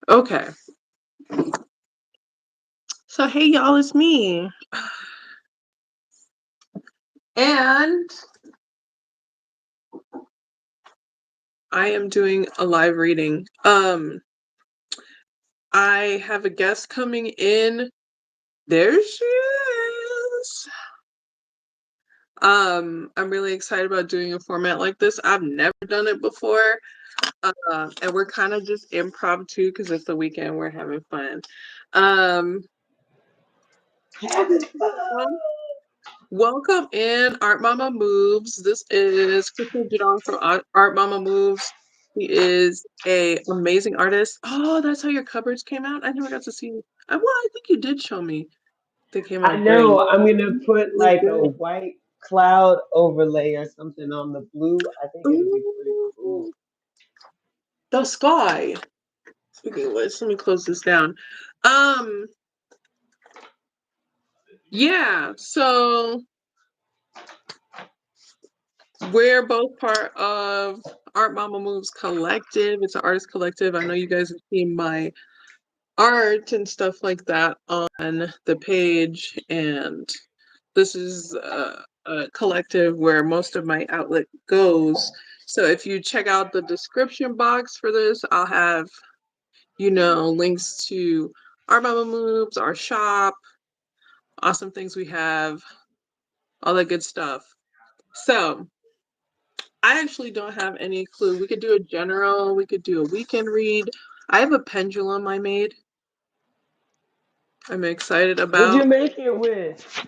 Okay. So hey y'all, it's me. And I am doing a live reading. I have a guest coming in. There she is. I'm really excited about doing a format like this. I've never done it before. And we're kind of just impromptu because it's the weekend. We're having fun. Um, Having fun. Welcome in Art Mama Moves. This is Crystal Judong from Art Mama Moves. He is a amazing artist. Oh, that's how your cupboards came out? I never got to see. Well, I think you did show me. They came I out great. know. I'm gonna put Really like a good. white cloud overlay or something on the blue. I think it'll be pretty cool. Ooh, the sky. Speaking of which, let me close this down. Um, yeah, so we're both part of Art Mama Moves Collective. It's an artist collective. I know you guys have seen my art and stuff like that on the page, and this is a collective where most of my outlet goes. So if you check out the description box for this, I'll have links to our Mama Moves, our shop, awesome things we have, all that good stuff. So I actually don't have any clue. We could do a general, we could do a weekend read. I have a pendulum I made. I'm excited What'd you about. make it with?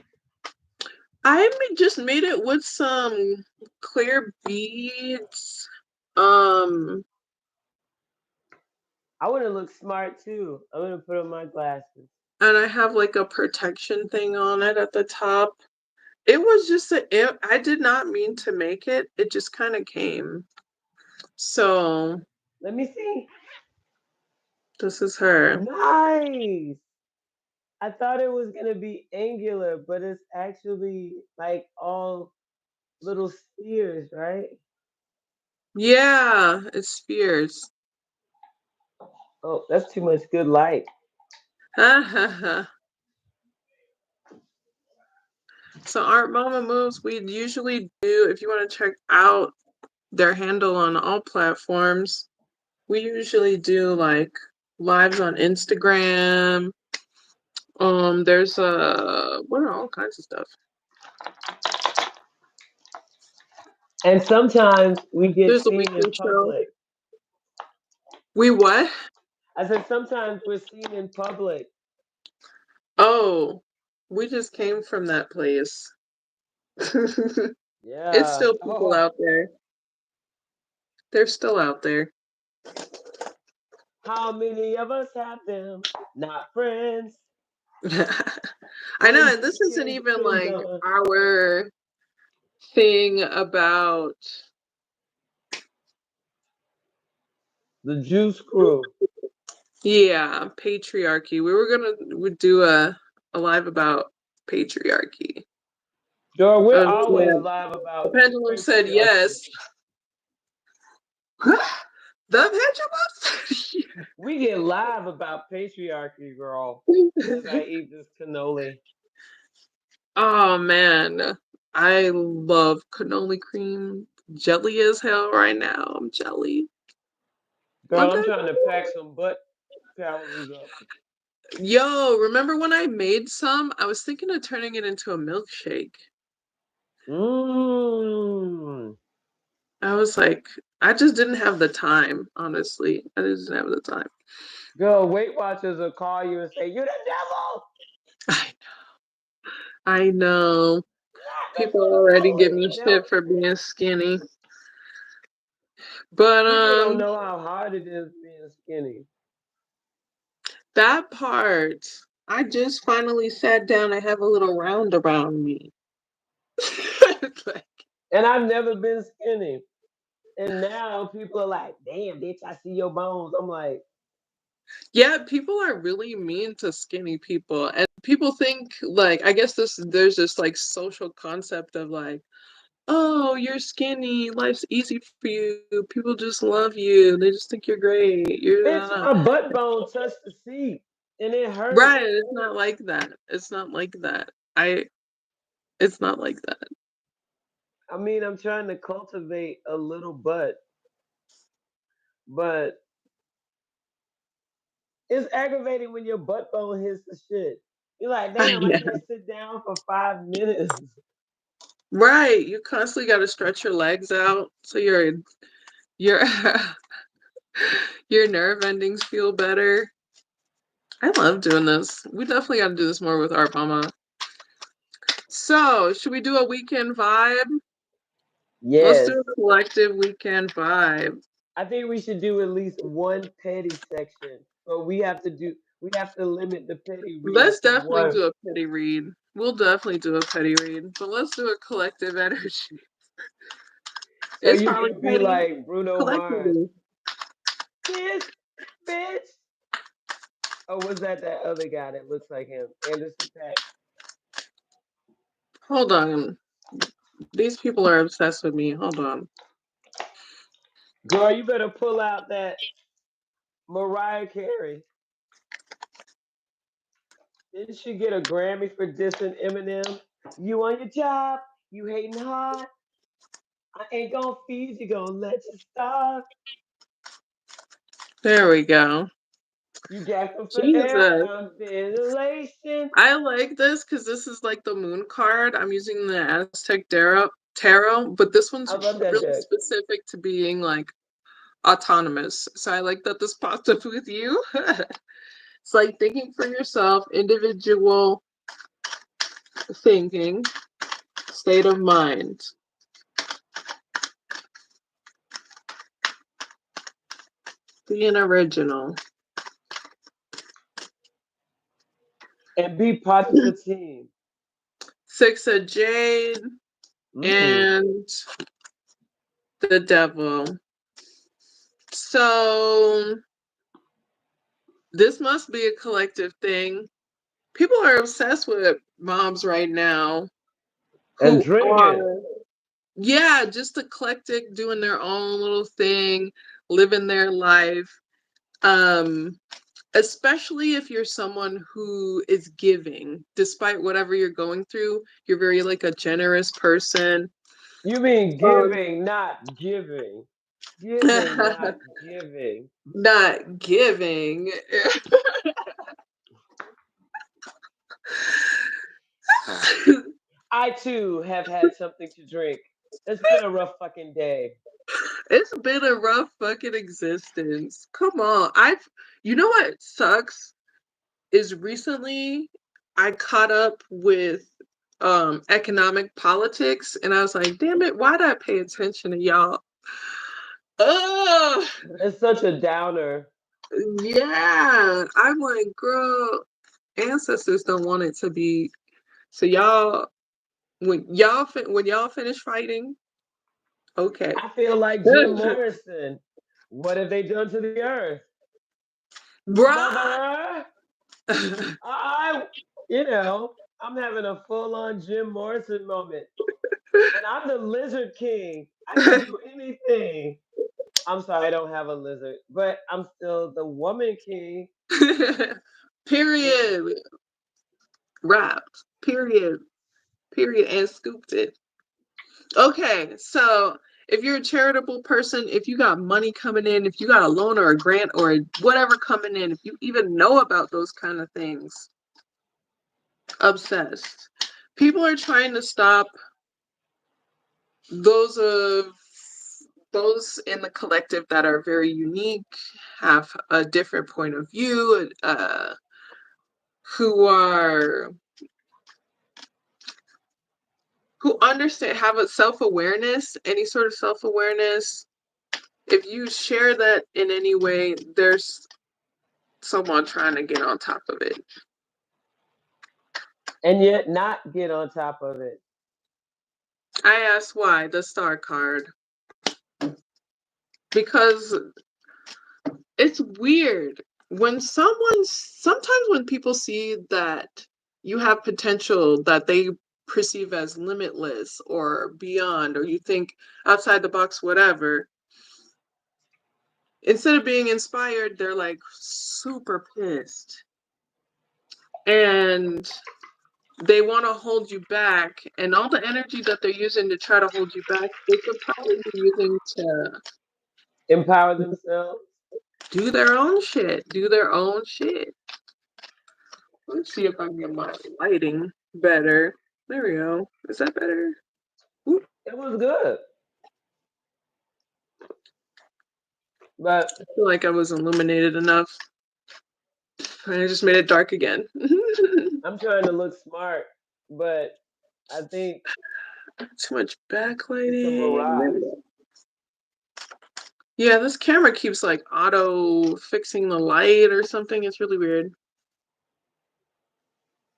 Just made it with some clear beads. Um, I would have looked smart too. I'm gonna put on my glasses. and I have like a protection thing on it at the top. It was just I did not mean to make it. It just kind of came. So Let me see. this is her. Nice. I thought it was gonna be angular, but it's actually like all little spheres, right? Yeah, it's Spears. Oh, that's too much good light. Ha ha ha. So Art Mama Moves, we usually do, if you want to check out their handle on all platforms, we usually do like lives on Instagram. There's what are all kinds of stuff. And sometimes we get There's a seen in weekly show. public. We what? I said sometimes we're seen in public. Oh, we just came from that place. It's Yeah. still people Oh, out there. They're still out there. how many of us have them? Not friends. I know, Friends and this who isn't can even depend like on. our thing about. The Juice Crew. Yeah, patriarchy. Would do a live about patriarchy. Girl, we're always Yeah. live The about pendulum said patriarchy. yes. The pendulum. We get live about patriarchy, girl. As I eat this cannoli. Oh man, I love cannoli cream. Jelly as hell right now. I'm jelly. Girl, I'm Okay. trying to pack some butt calories up. Yo, remember when I made some? I was thinking of turning it into a milkshake. Mmm. I was like, I just didn't have the time, honestly. I just didn't have the time. Girl, Weight Watchers will call you and say, "You the devil! I I know. That's People what I'm already give doing, me the devil." shit for being skinny. But People don't know how hard it is being skinny. that part, I just finally sat down and have a little round around me. It's like, And I've never been skinny. And now people are like, "Damn, bitch, I see your bones." I'm like, yeah, people are really mean to skinny people. And people think like I guess there's this like social concept of like, oh, you're skinny, life's easy for you, people just love you, they just think you're great, Bitch, my butt bone touched the seat and it hurt. right, it's not like that. It's not like that. It's not like that. I mean, I'm trying to cultivate a little butt, but it's aggravating when your butt bone hits the shit. You're like, damn, I Yeah. can't sit down for 5 minutes. Right. You constantly gotta stretch your legs out so your your nerve endings feel better. I love doing this. We definitely gotta do this more with Art Mama. So, should we do a weekend vibe? Let's Yes. do a collective weekend vibe. I think we should do at least one petty section. But we have to limit the petty reads Let's to definitely one. do a petty read. We'll definitely do a petty read, but let's do a collective energy. So It's you probably can be petty like Bruno Mars. collectively. Kiss, bitch. Oh, was that other guy that looks like him? Anderson Pack. Hold on. These people are obsessed with me. Hold on. Girl, you better pull out that Mariah Carey. Didn't she get a Grammy for dissing Eminem? You on your job, you hating hard. I ain't gonna feed you, gonna let you starve. There we go. You gasping for air, Jesus. ventilation. I like this because this is like the moon card. I'm using the Aztec tarot, but this one's I love that really deck. specific to being like autonomous. So I like that this popped up with you. It's like thinking for yourself, individual thinking, state of mind, being original. And be part of the team. Six of Jade Mm. and the Devil. So this must be a collective thing. People are obsessed with moms right now And who drinking. are, yeah, just eclectic, doing their own little thing, living their life. Um, Especially if you're someone who is giving, despite whatever you're going through, you're very like a generous person. You mean Um, giving, not giving. Giving, not giving. not giving. I too have had something to drink. It's been a rough fucking day. It's been a rough fucking existence. Come on. You know what sucks is recently I caught up with economic politics and I was like, damn it, why'd I pay attention to y'all? Oh It's such a downer. yeah. I'm like, girl, ancestors don't want it to be so y'all when y'all finish fighting, okay. I feel like Jim Morrison. What have they done to the earth? Bruh. Mother, I, you know, I'm having a full on Jim Morrison moment. And I'm the Lizard King. I can do anything. I'm sorry, I don't have a lizard, but I'm still the Woman King. Period. Wrapped. Period. Period. And scooped it. Okay, so if you're a charitable person, if you got money coming in, if you got a loan or a grant or whatever coming in, if you even know about those kind of things, obsessed. People are trying to stop those of those in the collective that are very unique, have a different point of view, who are who understand, have a self-awareness, any sort of self-awareness. If you share that in any way, there's someone trying to get on top of it. And yet not get on top of it. I asked why, the star card. Because it's weird. Sometimes when people see that you have potential, that they perceive as limitless or beyond, or you think outside the box, whatever, instead of being inspired, they're like super pissed. And they want to hold you back. And all the energy that they're using to try to hold you back, they could probably be using to Empower themselves. do their own shit. Do their own shit. Let's see if I can get my lighting better. There we go. Is that better? Ooh, It was good. But I feel like I was illuminated enough. I just made it dark again. I'm trying to look smart, but I think Too much it's a backlighting. There we mirage. go. Yeah, this camera keeps like auto fixing the light or something. It's really weird.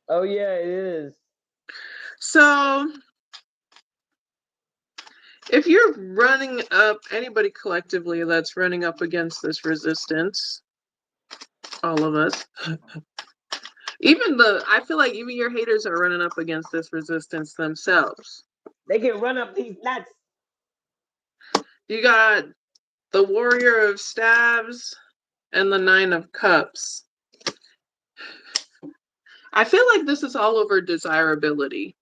Oh yeah, it is. So, if you're running up, anybody collectively that's running up against this resistance, all of us, I feel like even your haters are running up against this resistance themselves. They can run up these nuts. You got the Warrior of Staves and the Nine of Cups. I feel like this is all over desirability.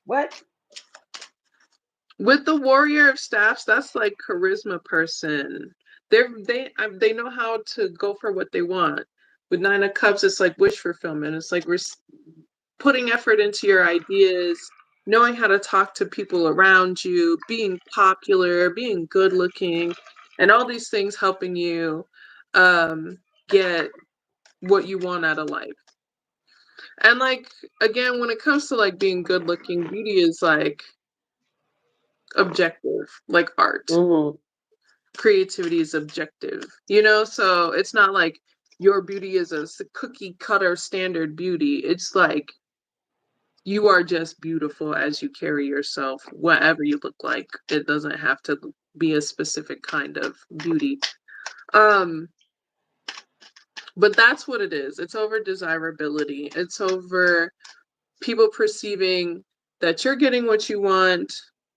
What? With the Warrior of Staffs, that's like charisma person. They know how to go for what they want. With Nine of Cups, it's like wish fulfillment. It's like we're putting effort into your ideas, knowing how to talk to people around you, being popular, being good looking, and all these things helping you get what you want out of life. And like again, when it comes to like being good looking, beauty is like objective, like art. Mm-hmm. Creativity is objective, so it's not like your beauty is a cookie cutter standard beauty. It's like you are just beautiful as you carry yourself, whatever you look like. It doesn't have to be a specific kind of beauty. But that's what it is. It's over desirability. It's over people perceiving that you're getting what you want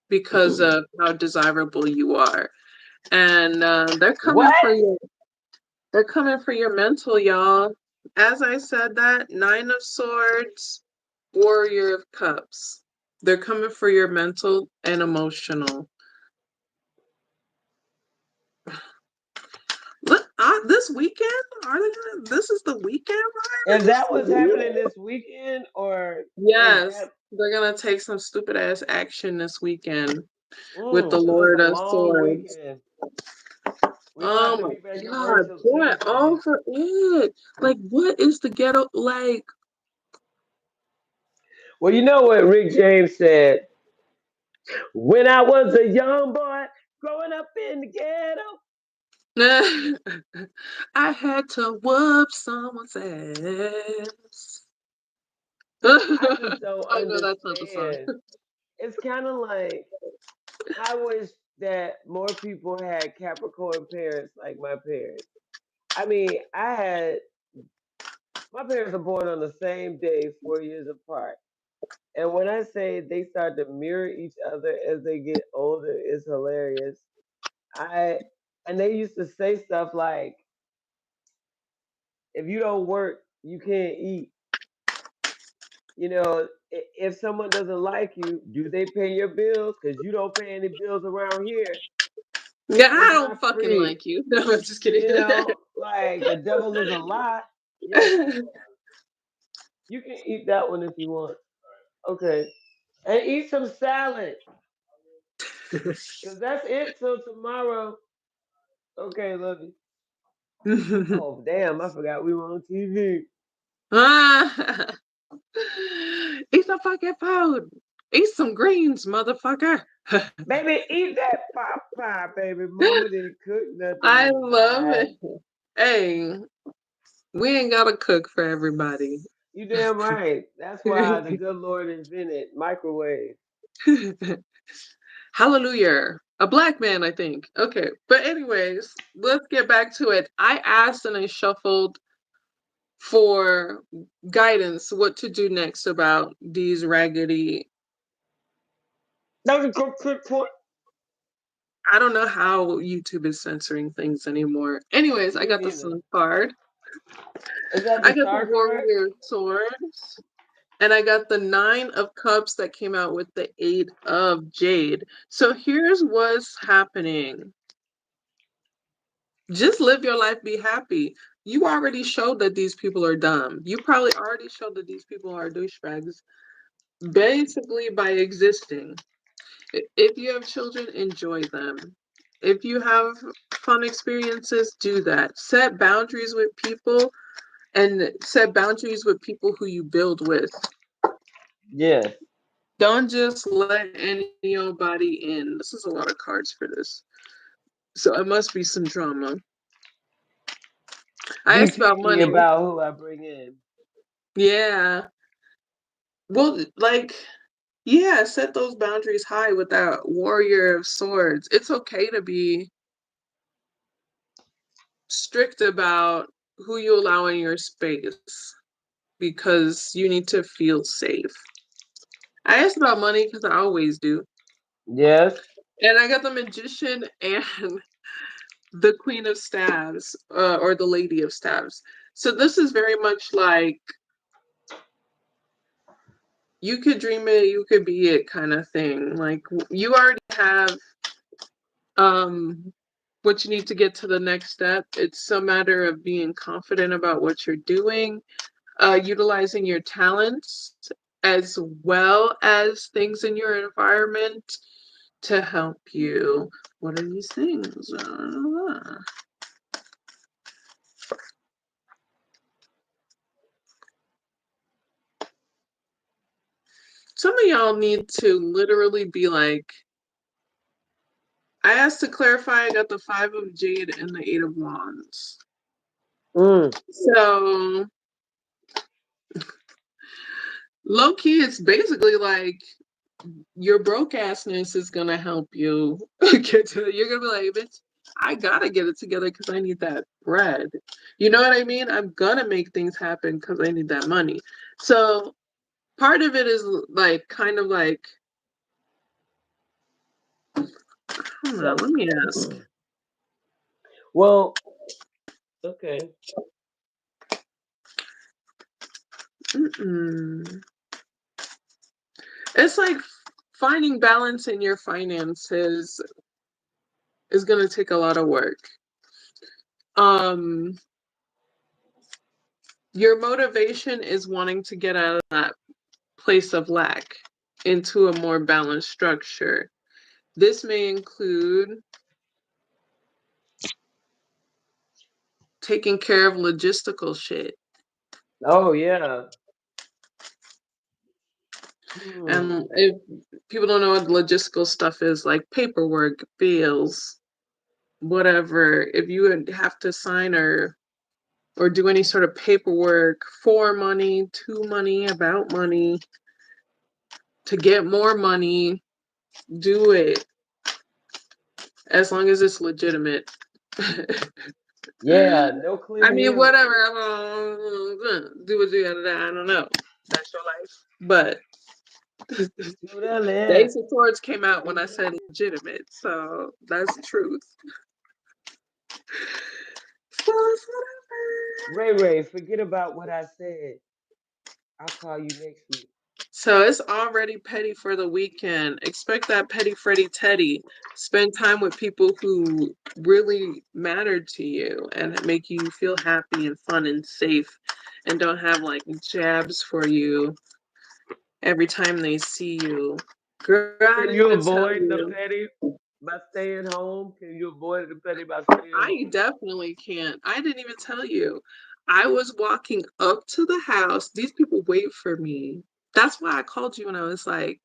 because of how desirable you are. And they're coming What? for you. They're coming for your mental, y'all. As I said that, Nine of Swords, Warrior of Cups. They're coming for your mental and emotional. Look, this weekend? This is the weekend, right? Is that what's happening this weekend, or is Yes, that? they're gonna take some stupid ass action this weekend with the So it's Lord a of long Swords. weekend. We gonna have Oh to my be making God, virtual boy, Tuesdays. over it. Like, what is the ghetto like? Well, you know what Rick James said? When I was a young boy growing up in the ghetto. I had to whoop someone's ass. I just don't Oh no, that's not the song. understand. It's kind of like I wish that more people had Capricorn parents like my parents. I mean, I had my parents are born on the same day, 4 years apart. And when I say they start to mirror each other as they get older, it's hilarious. I and they used to say stuff like, "If you don't work, you can't eat." If someone doesn't like you, do they pay your bills? Because you don't pay any bills around here. Yeah, I It's don't not fucking free. like you. No, I'm just kidding. Like the devil is a lie. Yes, you can eat that one if you want. Okay. And eat some salad. Because that's it till tomorrow. Okay, love you. Oh, damn, I forgot we were on TV. Ah, eat some fucking food. Eat some greens, motherfucker. Baby, eat that pot pie, baby. Mama didn't cook nothing I love tonight. it. Hey, we ain't gotta cook for everybody. You damn right. That's why the good Lord invented microwave. Hallelujah. A black man, I think. Okay. But anyways, let's get back to it. I asked and I shuffled for guidance what to do next about these raggedy. That's a good point. I don't know how YouTube is censoring things anymore. Anyways, I Me got the neither. Sun card. Is that I the got the star card? Warrior of Swords. And I got the Nine of Cups that came out with the Eight of Jade. So here's what's happening. Just live your life, be happy. You already showed that these people are dumb. You probably already showed that these people are douchebags, basically by existing. If you have children, enjoy them. If you have fun experiences, do that. Set boundaries with people and set boundaries with people who you build with. Yes. Don't just let anybody in. This is a lot of cards for this. So it must be some drama. I Be asked about picky money. about who I bring in. Yeah. Well, like, yeah, set those boundaries high with that Warrior of Swords. It's okay to be strict about who you allow in your space because you need to feel safe. I asked about money because I always do. Yes. And I got the Magician and the Queen of Staves, or the Lady of Staves. So this is very much like you could dream it, you could be it kind of thing. Like you already have um what you need to get to the next step. It's a matter of being confident about what you're doing, utilizing your talents as well as things in your environment to help you. What are these things? Some of y'all need to literally be like, I asked to clarify, I got the Five of Jade and the Eight of Wands. Mm. So, low key, it's basically like your broke assness is gonna help you get to. You're gonna be like, bitch, I gotta get it together because I need that bread. You know what I mean? I'm gonna make things happen because I need that money. So part of it is like kind of like, hold on, So, let me ask. well, okay. Mm-mm. It's like finding balance in your finances is going to take a lot of work. Um, your motivation is wanting to get out of that place of lack into a more balanced structure. This may include taking care of logistical shit. Oh yeah. Hmm. And if people don't know what logistical stuff is, like paperwork, bills, whatever, if you would have to sign or do any sort of paperwork for money, to money, about money, to get more money, do it as long as it's legitimate. Yeah. No I clear mean, whatever. invoice. Do what you gotta do. I don't know. That's your life. But To the the Ace left. of Swords came out when To I the said legitimate, so that's the truth. So it's whatever. Ray Ray. Forget about what I said. I'll call you next week. So it's already petty for the weekend. Expect that petty Freddy Teddy. Spend time with people who really matter to you and make you feel happy and fun and safe and don't have like jabs for you every time they see you. Girl, I Can didn't you even tell avoid the you. petty by staying home? Can you avoid the petty by staying I home? definitely can't. I didn't even tell you. I was walking up to the house. These people wait for me. That's why I called you and I was like,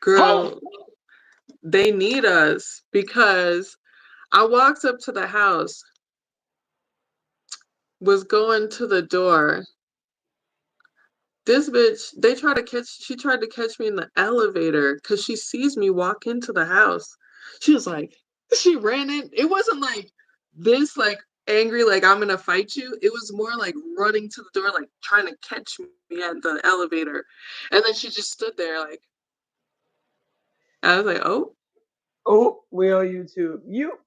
Home. girl, they need us because I walked up to the house, was going to the door. This bitch, she tried to catch me in the elevator because she sees me walk into the house. She was like, she ran in. It wasn't like this, like angry, like I'm gonna fight you. It was more like running to the door, like trying to catch me at the elevator. And then she just stood there, like I was like, oh, Oh, we on YouTube. You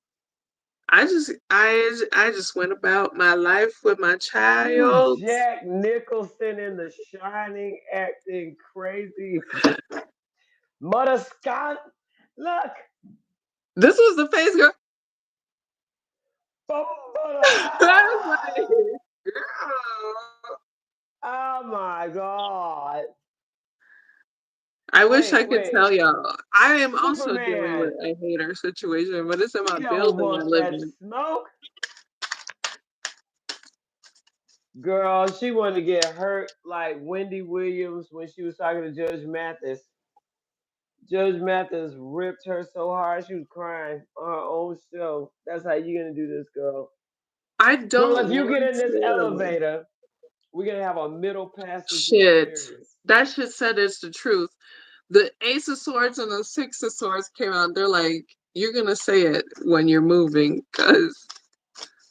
I just went about my life with my you child. Jack Nicholson in The Shining acting crazy. Mother Scott, look. This was the face girl. I was like, Bum-ba-da. girl. Oh my god. I wish I Wait, could wait. tell y'all. I am also dealing with Superman. a hater situation, but it's in my He don't building I want live that in. smoke. Girl, she wanted to get hurt like Wendy Williams when she was talking to Judge Mathis. Judge Mathis ripped her so hard she was crying on her own show. That's how you gonna do this, girl. I Girl, don't if you get want in this to. elevator, we're gonna have a middle passage Shit. experience. That shit said it's the truth. The Ace of Swords and the Six of Swords came out. They're like, you're gonna say it when you're moving, because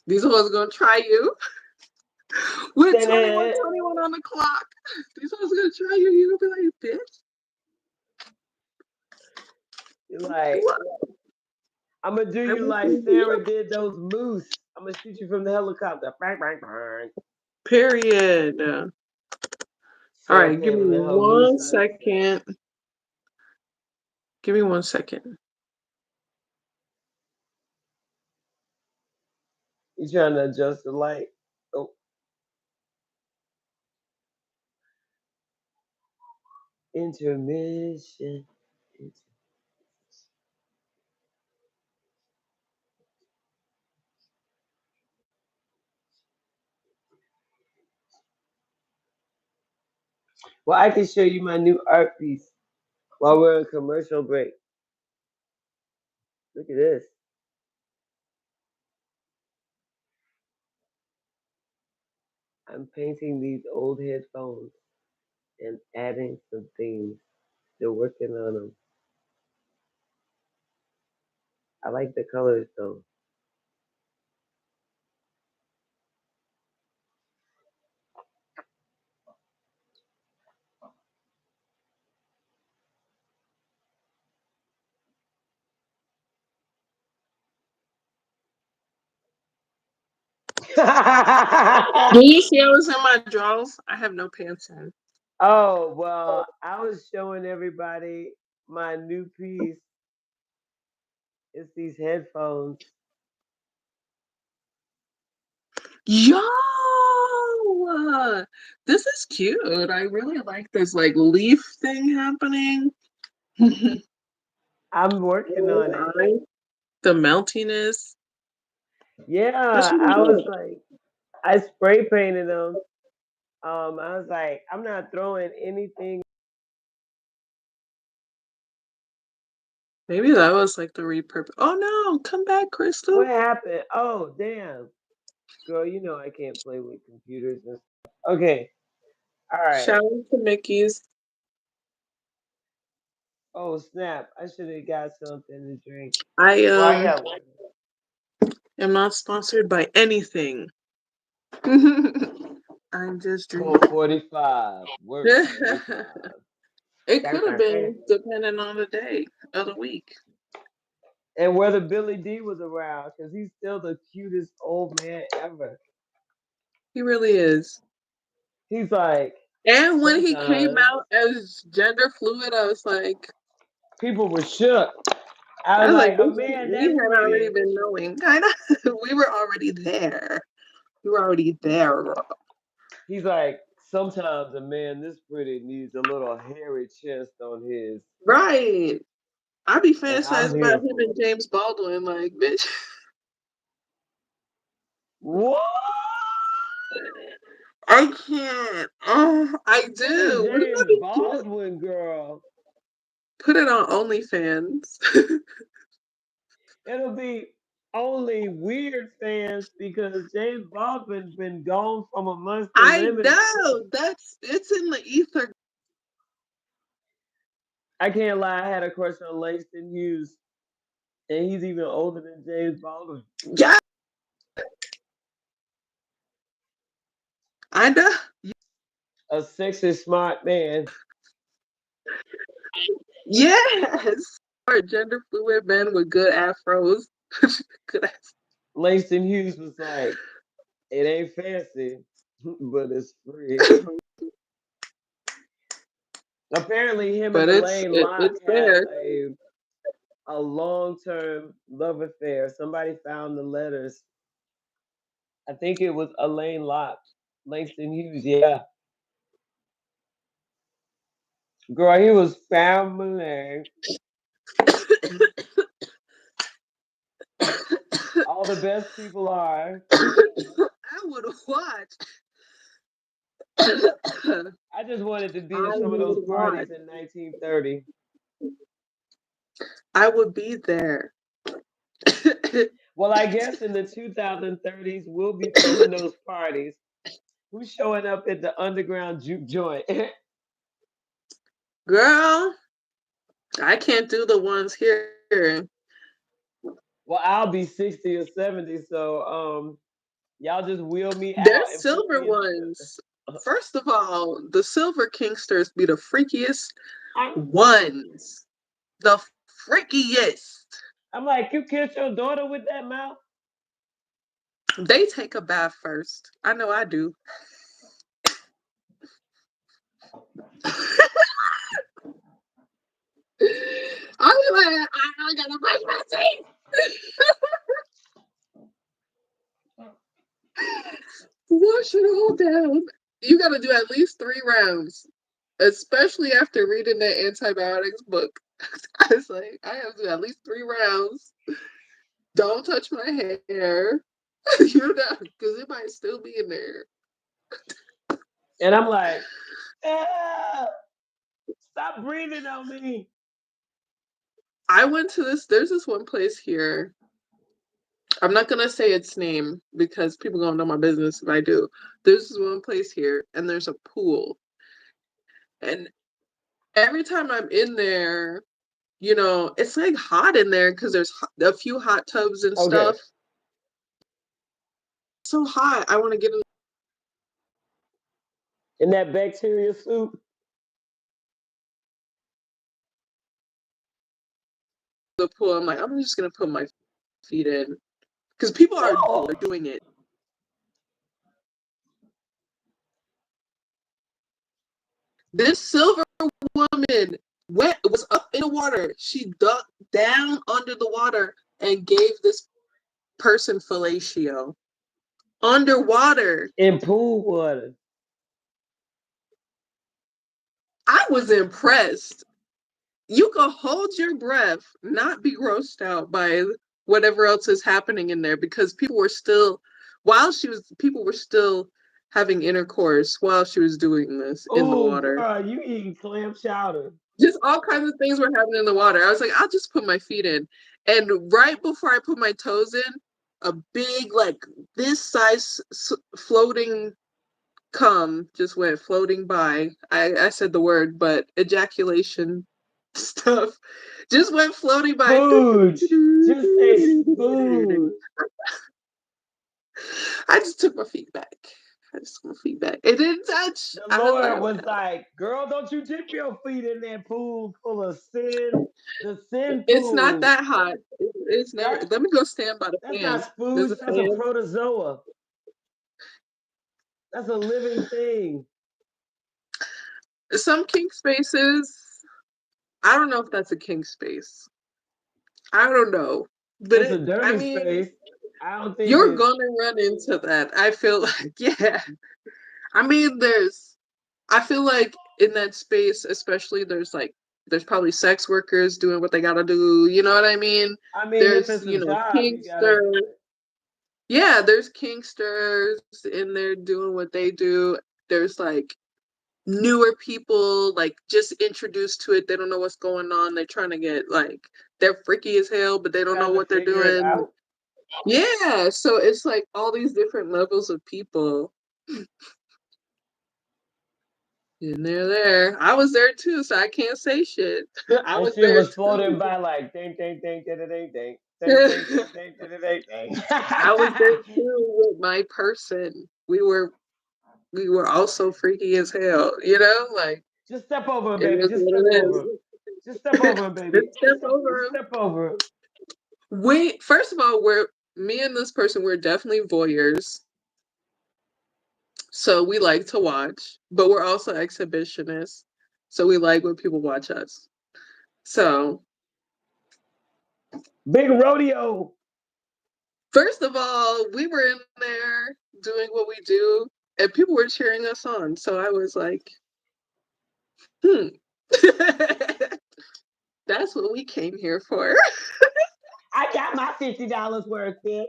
these hoes gonna try you with Then 21 on the clock. These hoes gonna try you. You gonna be like, bitch, you're like, what? I'm gonna do I you want like you to be Sarah up. did those moose. I'm gonna shoot you from the helicopter. Bang, bang, bang. Period. All Sarah right, give me Palin and her moose one hunting. second. Give me 1 second. You trying to adjust the light? Oh, intermission. Well, I can show you my new art piece while we're on commercial break. Look at this. I'm painting these old headphones and adding some things. Still working on them. I like the colors though. Do you see I was in my drawers? I have no pants on. Oh, well, I was showing everybody my new piece. It's these headphones. Yo, this is cute. I really like this like leaf thing happening. I'm working on it. The the meltiness. That's Yeah, really I was good. like, I spray painted them. I was like, I'm not throwing anything. Maybe that was like the repurpose. Oh no, come back, What Crystal. happened? Oh, damn. Girl, you know I can't play with computers and stuff. Okay, all right. Shout out to Mickey's. Oh, snap. I should have got something to drink. I Well, I got water. am not sponsored by anything. I'm just drinking. 4:45. Work It 45. could have been depending on the day of the week. And whether Billy D was around, because he's still the cutest old man ever. He really is. He's like, And when he came sometimes out as gender fluid, I was like, people were shook. I was like, a bitch, man we that had already pretty. been knowing. Kind of, we were already there. We were already there, girl. He's like, sometimes a man this pretty needs a little hairy chest on his, Right. I be and I'm fantasizing here about him for and it. James Baldwin, like, bitch. What? I can't. Oh, I Who is do. Wouldn't that James be cute? Baldwin, girl? Put it on OnlyFans. It'll be only weird fans because James Baldwin been gone from amongst the I living. know. It's in the ether. I can't lie, I had a crush on Langston Hughes, and he's even older than James Baldwin. Yeah. Kinda. A sexy, smart man. Yes. Or gender fluid men with good afros. Good ass. Langston Hughes was like, it ain't fancy, but it's free. Apparently, him and But Elaine Locke it's had there. a long term love affair. Somebody found the letters. I think it was Elaine Locke, Langston Hughes. Yeah, girl, he was family. All the best people are. I would watch. I I just wanted to be at some of those would watch. parties in 1930. I would be there. Well, I guess in the 2030s, we'll be throwing those parties. Who's showing up at the underground juke joint? Girl, I can't do the ones here. Well, I'll be 60 or 70, so y'all just wheel me out There's and put silver me in ones. First of all, the silver kingsters be the freakiest I'm, ones. The freakiest. I'm like, you kissed your daughter with that mouth? They take a bath first. I know I do. I'm like, I gotta brush my teeth. Wash it all down. You gotta do at least 3 rounds, especially after reading that antibiotics book. I was like, I have to do at least 3 rounds. Don't touch my hair, because it might still be in there. And I'm like, ah, stop breathing on me. I went to this. There's this one place here. I'm not gonna say its name because people gonna know my business if I do. There's this one place here, and there's a pool, and every time I'm in there, it's like hot in there because there's a few hot tubs and Okay. stuff. It's so hot. I want to get in In that bacteria soup. the pool. I'm like, I'm just gonna put my feet in because people are No. doing it. This silver woman was up in the water. She ducked down under the water and gave this person fellatio underwater. In pool water. I was impressed. You can hold your breath, not be grossed out by whatever else is happening in there because people were still having intercourse while she was doing this in the Oh, water. girl, you eating clam chowder. Just all kinds of things were happening in the water. I was like, I'll just put my feet in. And right before I put my toes in, a big, like this size floating cum just went floating by. I said the word, but ejaculation stuff just went floating by. Spooge. Just say spooge. I just took my feet back. I just took my feet back. It didn't touch. The I was like, Lord was like, girl, don't you dip your feet in that pool full of sin. The sin it's not pool. that hot. It's never. That Let me go stand by the that's fan. not There's spooge, a that's a fan. protozoa. That's a living thing. Some kink spaces. I don't know if that's a kink space. I don't know, but It's a I dirty mean, space. I don't think you're it's gonna run into that. I feel like, yeah. I mean, I feel like in that space, especially, there's probably sex workers doing what they gotta do. You know what I mean? I mean, if There's, it's a job, you gotta do kinksters. it. Yeah, there's kinksters in there doing what they do. There's like newer people, like just introduced to it. They don't know what's going on. They're trying to get like they're freaky as hell, but they don't know Trying to what they're figure it doing. out. Yeah, so it's like all these different levels of people. And they're there. I was there too, so I can't say shit. I That was shit there was floating too. by like ding ding ding ding ding ding ding ding ding ding ding ding ding. I was there too with my person. We were we were also freaky as hell, you know? Like, Just step over him, it baby. is Just what step it over him. is. Just step over him, baby. Just step over Just him. step over him. We first of all, we're me and this person, we're definitely voyeurs. So we like to watch, but we're also exhibitionists. So we like when people watch us. So Big rodeo. first of all, we were in there doing what we do, and people were cheering us on. So I was like, hmm. That's what we came here for. I got my $50 worth, bitch.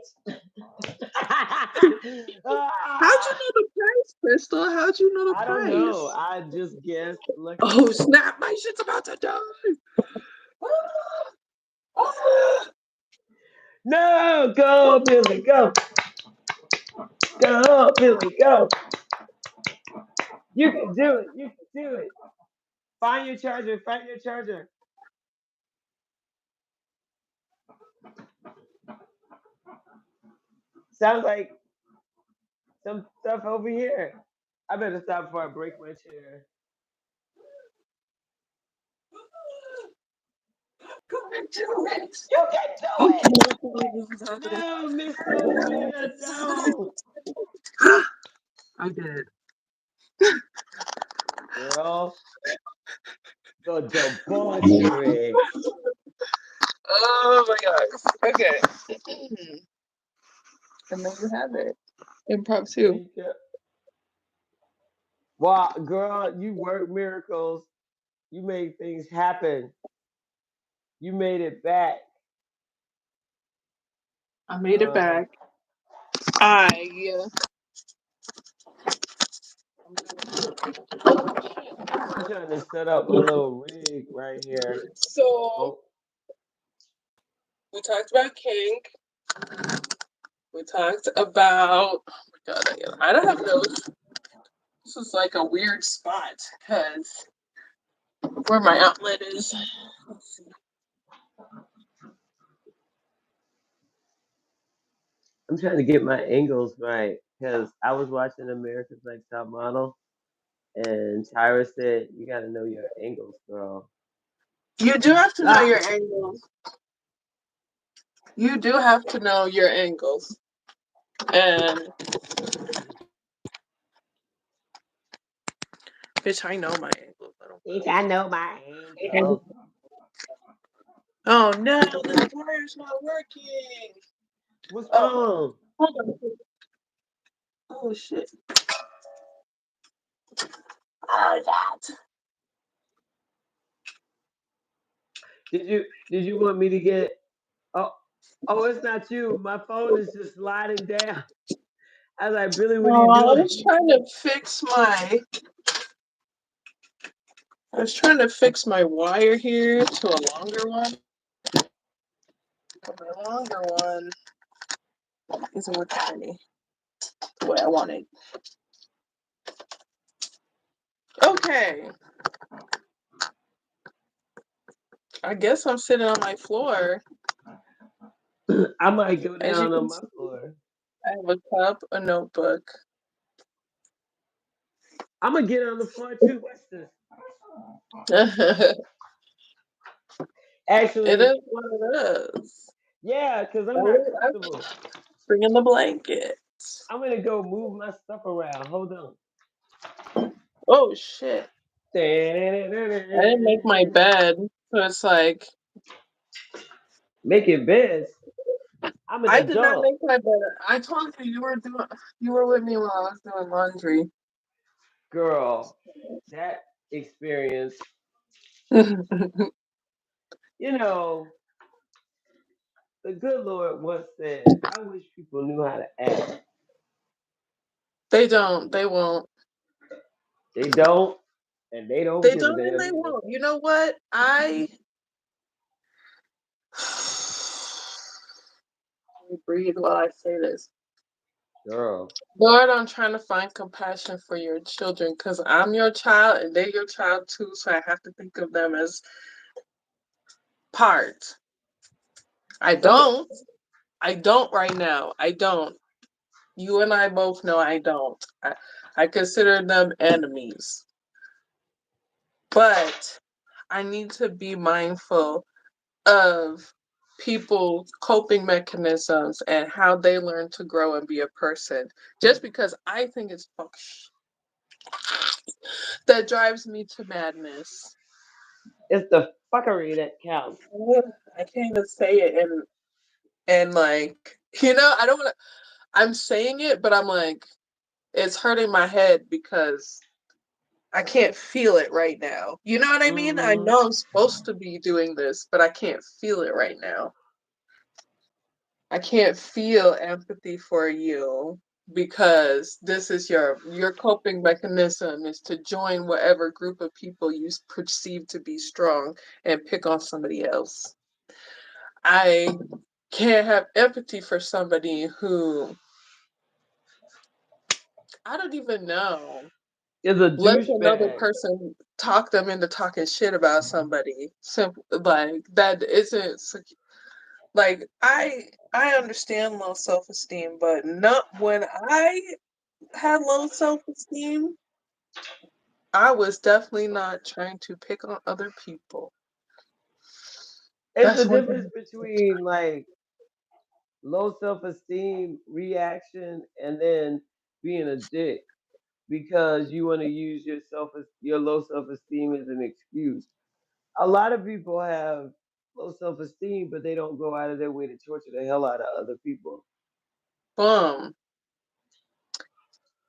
How'd you know the price, Crystal? How'd you know the I don't know. price? I just guessed. Lucky. Oh, snap. My shit's about to die. No, go, Billy, go. Go, Billy, go. You can do it. You can do it. Find your charger. Find your charger. Sounds like some stuff over here. I better stop before I break my chair. You can do it. No, Miss Sophia, no. I did. Girl, the debauchery. Oh my god. Okay. And there you have it. Improv There 2. you go. Wow, girl, you work miracles. You made things happen. You made it back. I made it Uh, back. I I'm trying to set up my little rig right here. so Oh, we talked about kink. We talked about oh my god, I don't have notes. This is like a weird spot because where my outlet is. Let's see. I'm trying to get my angles right because I was watching America's Next Top Model, and Tyra said you got to know your angles, girl. You do have to know Ah, your angles. You do have to know your angles. And bitch, I know my angles. I don't bitch, I know my know. angles. Oh no, this wire's not working. What's Oh, wrong? hold on. Oh shit. Oh that. Did you want me to get? Oh, oh, it's not you. My phone is just sliding down. I was like, Billy, what are you Oh, doing? I was trying to fix my wire here to a longer one. But my longer one isn't working the way I wanted. Okay. I guess I'm sitting on my floor. I might go As you down on can my see, floor. I have a cup, a notebook. I'm gonna get on the floor too. What's this? It Actually, is what it is. yeah, because I'm not I'm comfortable. bringing the blanket. I'm gonna go move my stuff around. Hold on. Oh shit. I didn't make my bed. So it's like Making beds. I'm an I did not adult, make my bed. I told you you were with me while I was doing laundry. girl. That experience, you know, the good Lord once said, "I wish people knew how to act." They don't. They won't. They don't, and they don't They give a don't and damn they either. won't. You know what? I let me breathe while I say this. Girl, Lord, I'm trying to find compassion for your children because I'm your child and they're your child too. So I have to think of them as part. I some don't. I don't right now. I don't. You and I both know I don't. I consider them enemies. But I need to be mindful of people's coping mechanisms and how they learn to grow and be a person. Just because I think it's that drives me to madness. It's the fuckery that counts. I can't even say it and like I don't want to. I'm saying it, but I'm like it's hurting my head because I can't feel it right now. You know what I mean? I Hmm. know I'm supposed to be doing this, but I can't feel it right now. I can't feel empathy for you because this is your coping mechanism is to join whatever group of people you perceive to be strong and pick on somebody else. I can't have empathy for somebody who I don't even know Is a let another douchebag. person talk them into talking shit about somebody. Simple like that isn't like I understand low self esteem, but not when I had low self esteem. I was definitely not trying to pick on other people. It's the That's one difference thing. between like low self esteem reaction and then being a dick because you want to use your low self esteem as an excuse. A lot of people have low self esteem, but they don't go out of their way to torture the hell out of other people. Boom.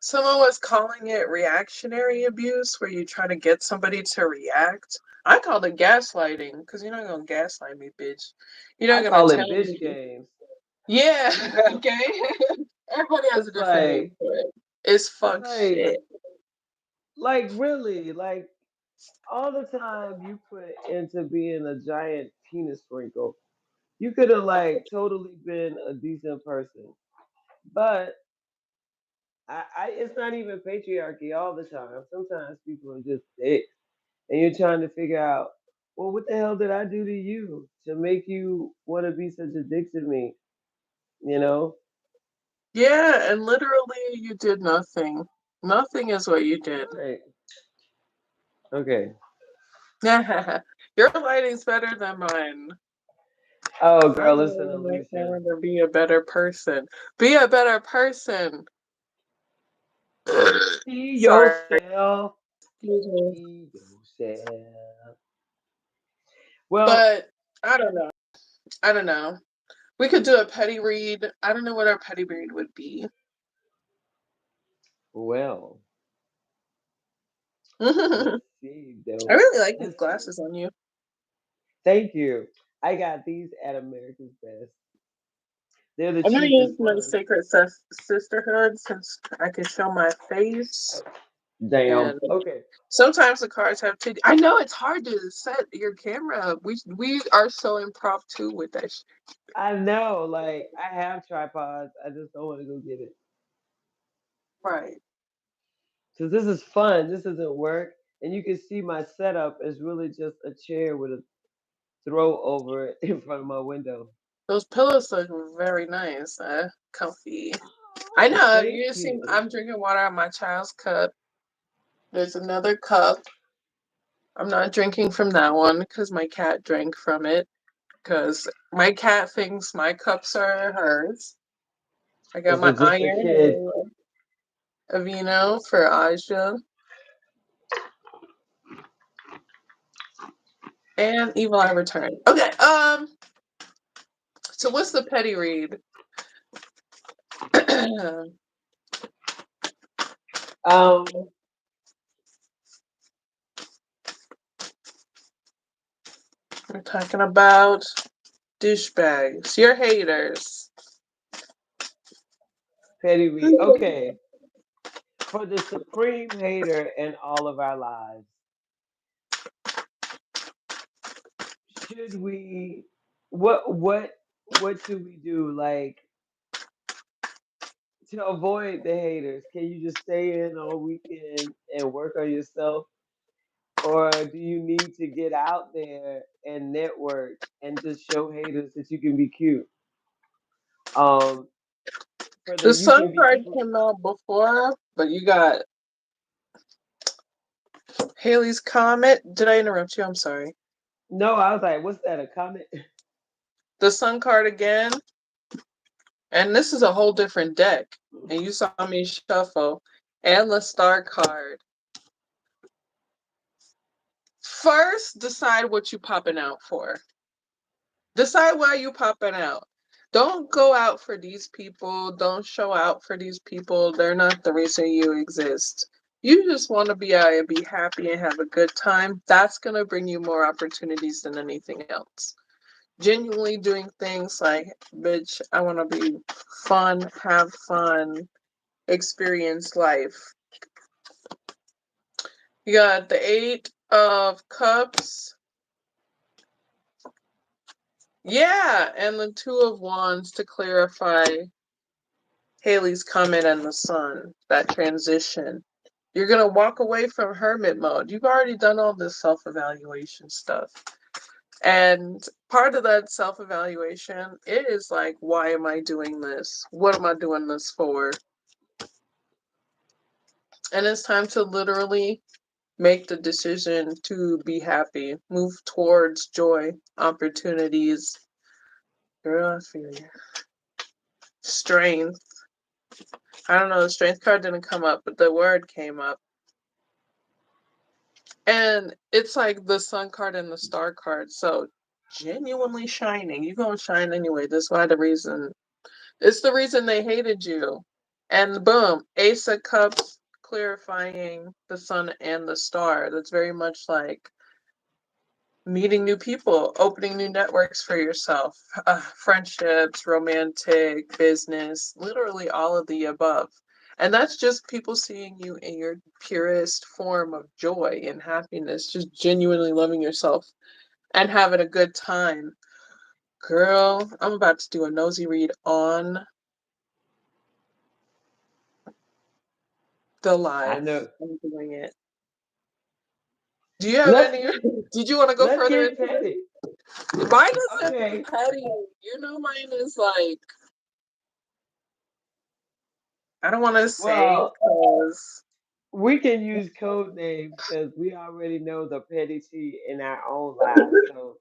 Someone was calling it reactionary abuse, where you try to get somebody to react. I called it gaslighting because you're not gonna gaslight me, bitch. You're I not gonna call tell it bitch me. games. Yeah, okay. Everybody has a It's different name like for it. It's it's fuck shit. like really like all the time you put into being a giant penis sprinkle. You could have like totally been a decent person, but it's not even patriarchy all the time. Sometimes people are just dicks, and you're trying to figure out, well, what the hell did I do to you to make you want to be such a dick to me? You know? Yeah, and literally you did nothing. Nothing is what you did. Right. Okay. Your lighting's better than mine. Oh, I'm girl, it's an doing my illusion. camera to be a better person. Be a better person. Be Sorry. yourself. Excuse me. Be yourself. Well, But I don't know. I don't know. We could do a petty read. I don't know what our petty read would be. well, I let's see though. really like these Let's see. glasses on you. Thank you. I got these at America's Best. They're the I'm gonna use cheapest my ones. sacred sisterhood since I can show my face. Damn. And Okay. sometimes the cards have titty. I know it's hard to set your camera up. We are so impromptu with that shit. I know, like I have tripods. I just don't want to go get it. Right. Cause this is fun. This isn't work. And you can see my setup is really just a chair with a throw over it in front of my window. Those pillows look very nice. Comfy. I Oh, know. thank You see, you. I'm drinking water out of my child's cup. There's another cup. I'm not drinking from that one because my cat drank from it. Because my cat thinks my cups are hers. I got This my is just a iron kid. and Aveeno for Aja and Evil Eye Return. Okay. So what's the petty read? Um, We're talking about douchebags. You're haters. petty read. Okay. For the supreme hater in all of our lives, should we what should we do? Like to avoid the haters, can you just stay in all weekend and work on yourself? Or do you need to get out there and network and just show haters that you can be cute? Um, for the The you sun can be card equal. came out before, but you got Haley's Comet. Did I interrupt you? I'm sorry. No, I was like, what's that? A comment? The Sun card again. And this is a whole different deck. And you saw me shuffle. And the Star card. First, decide what you popping out for. Decide why you popping out. Don't go out for these people. Don't show out for these people. They're not the reason you exist. You just want to be out and be happy and have a good time. That's going to bring you more opportunities than anything else. Genuinely doing things like, bitch, I want to be fun, have fun, experience life. You got the Eight of Cups. Yeah, and the Two of Wands to clarify Haley's Comet and the Sun, that transition. You're going to walk away from hermit mode. You've already done all this self-evaluation stuff. And part of that self-evaluation is like, why am I doing this? What am I doing this for? And it's time to literally make the decision to be happy, move towards joy, opportunities. Girl, I feel you. Strength. I don't know, the strength card didn't come up, but the word came up. And it's like the Sun card and the Star card. So genuinely shining. You're going to shine anyway. That's why the reason. It's the reason they hated you. And boom, Ace of Cups clarifying the Sun and the Star. That's very much like meeting new people, opening new networks for yourself, friendships, romantic, business, literally all of the above. And that's just people seeing you in your purest form of joy and happiness, just genuinely loving yourself and having a good time. Girl, I'm about to do a nosy read on the I live. know. I'm doing it. Do you have Let's any? Did you want to go let's further get into petty. this? Mine isn't Okay. petty. You know, mine is like, I don't want to say Well, because we can use code names because we already know the petty tea in our own lives. So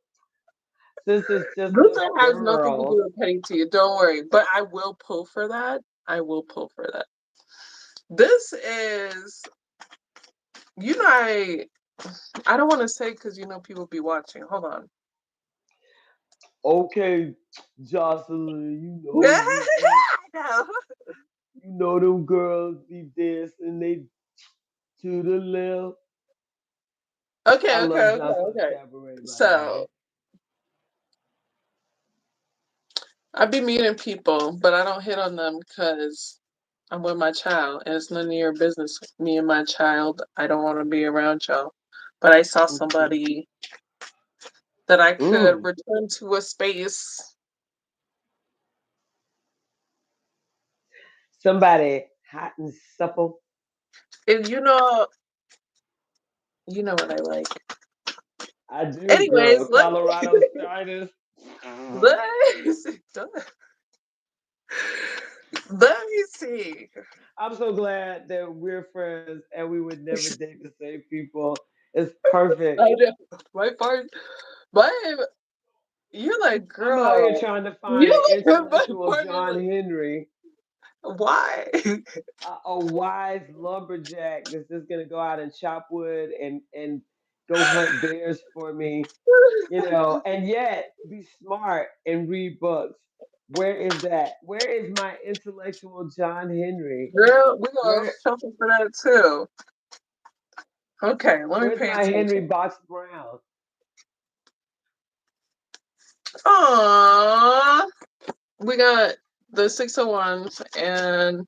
since it's just this us has nothing to girls, do with petty tea. Don't worry. But I will pull for that. I will pull for that. This is, you know, I don't want to say because you know people be watching. Hold on. okay, Jocelyn, Yeah, I know. you know them girls be dancing they to the left. I Okay, okay, love okay, Jocelyn okay. Cabaret, by the So way. I be meeting people, but I don't hit on them because I'm with my child, and it's none of your business. Me and my child, I don't want to be around y'all. But I saw Okay. somebody that I could Mm. return to a space. Somebody hot and supple. And you know what I like. I do, girl. Anyways, Colorado Stardust. let's let me see. I'm so glad that we're friends and we would never date the same people. It's perfect. I know my part, my you're like, I'm out here girl. trying to find an You like my intellectual partner's John like, Henry, why? a wise lumberjack that's just gonna go out and chop wood and go hunt bears for me, and yet be smart and read books. Where is that? Where is my intellectual John Henry? Girl, we gonna Where shuffle for that too. Okay, let me where's pay my Henry attention. Box Brown? Aww. We got the Six of Wands and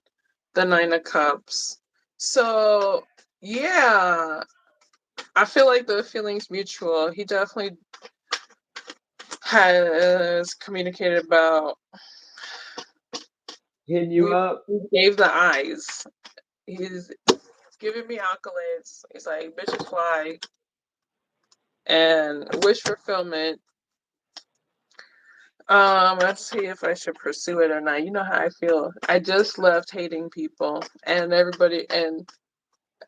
the Nine of Cups. So yeah, I feel like the feeling's mutual. He definitely has communicated about Hitting you we up. gave the eyes. He's giving me accolades. He's like, bitches fly and wish fulfillment. Let's see if I should pursue it or not. You know how I feel. I just left hating people and everybody, and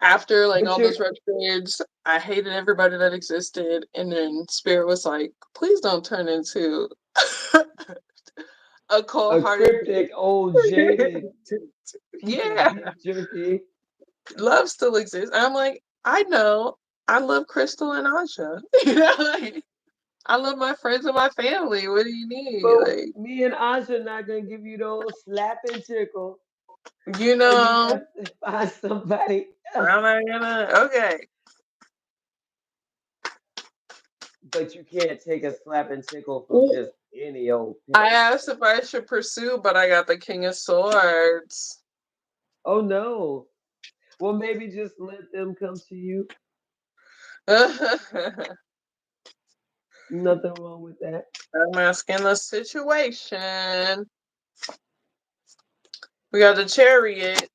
After like But all you're those retrogrades, I hated everybody that existed, and then Spirit was like, "Please don't turn into a a cold-hearted." cryptic, old, jaded piece of Yeah, beef jerky. love still exists. I'm like, I know, I love Crystal and Aja. Like, I love my friends and my family. What do you need? But Like, me and Asha not gonna give you those slap and tickle. you So you know, have to find somebody else. I'm not gonna. Okay, But you can't take a slap and tickle from just any old I pimp. asked if I should pursue, but I got the King of Swords. Oh no. Well, maybe just let them come to you. I'm Nothing wrong with that. asking the situation. We got the Chariot.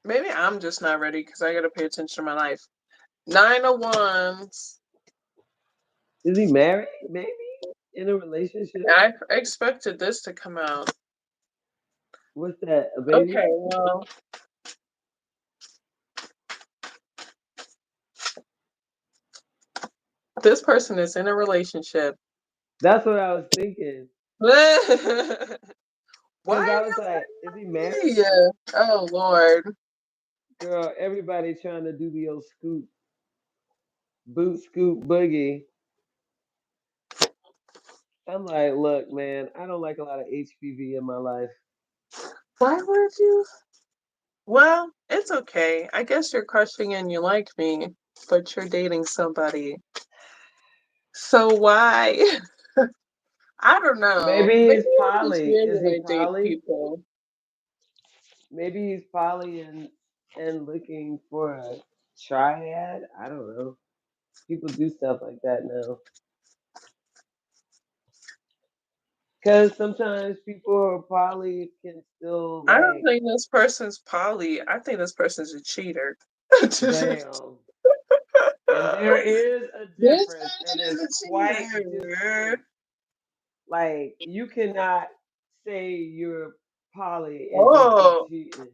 Maybe I'm just not ready because I gotta pay attention to my life. 9 of Wands. Is he married? Maybe in a relationship. I expected this to come out. What's that? A baby? Okay, well, this person is in a relationship. That's what I was thinking. Why Cause are I was like, is he married? you? Oh Lord. Girl, everybody trying to do the old scoop, boot scoop boogie. I'm like, look, man, I don't like a lot of HPV in my life. Why would you? Well, it's okay. I guess you're crushing and you like me, but you're dating somebody. So why? I don't know. Maybe Maybe he's I'm just poly. weird Is when he I date poly? people. Maybe he's poly and looking for a triad. I don't know. People do stuff like that now. Cause sometimes people who are poly can still I don't like, think this person's poly. I think this person's a cheater. damn. And there is a This difference, and person is it's a quite cheater. distinct. Like you cannot say you're poly and just be Oh, cheating.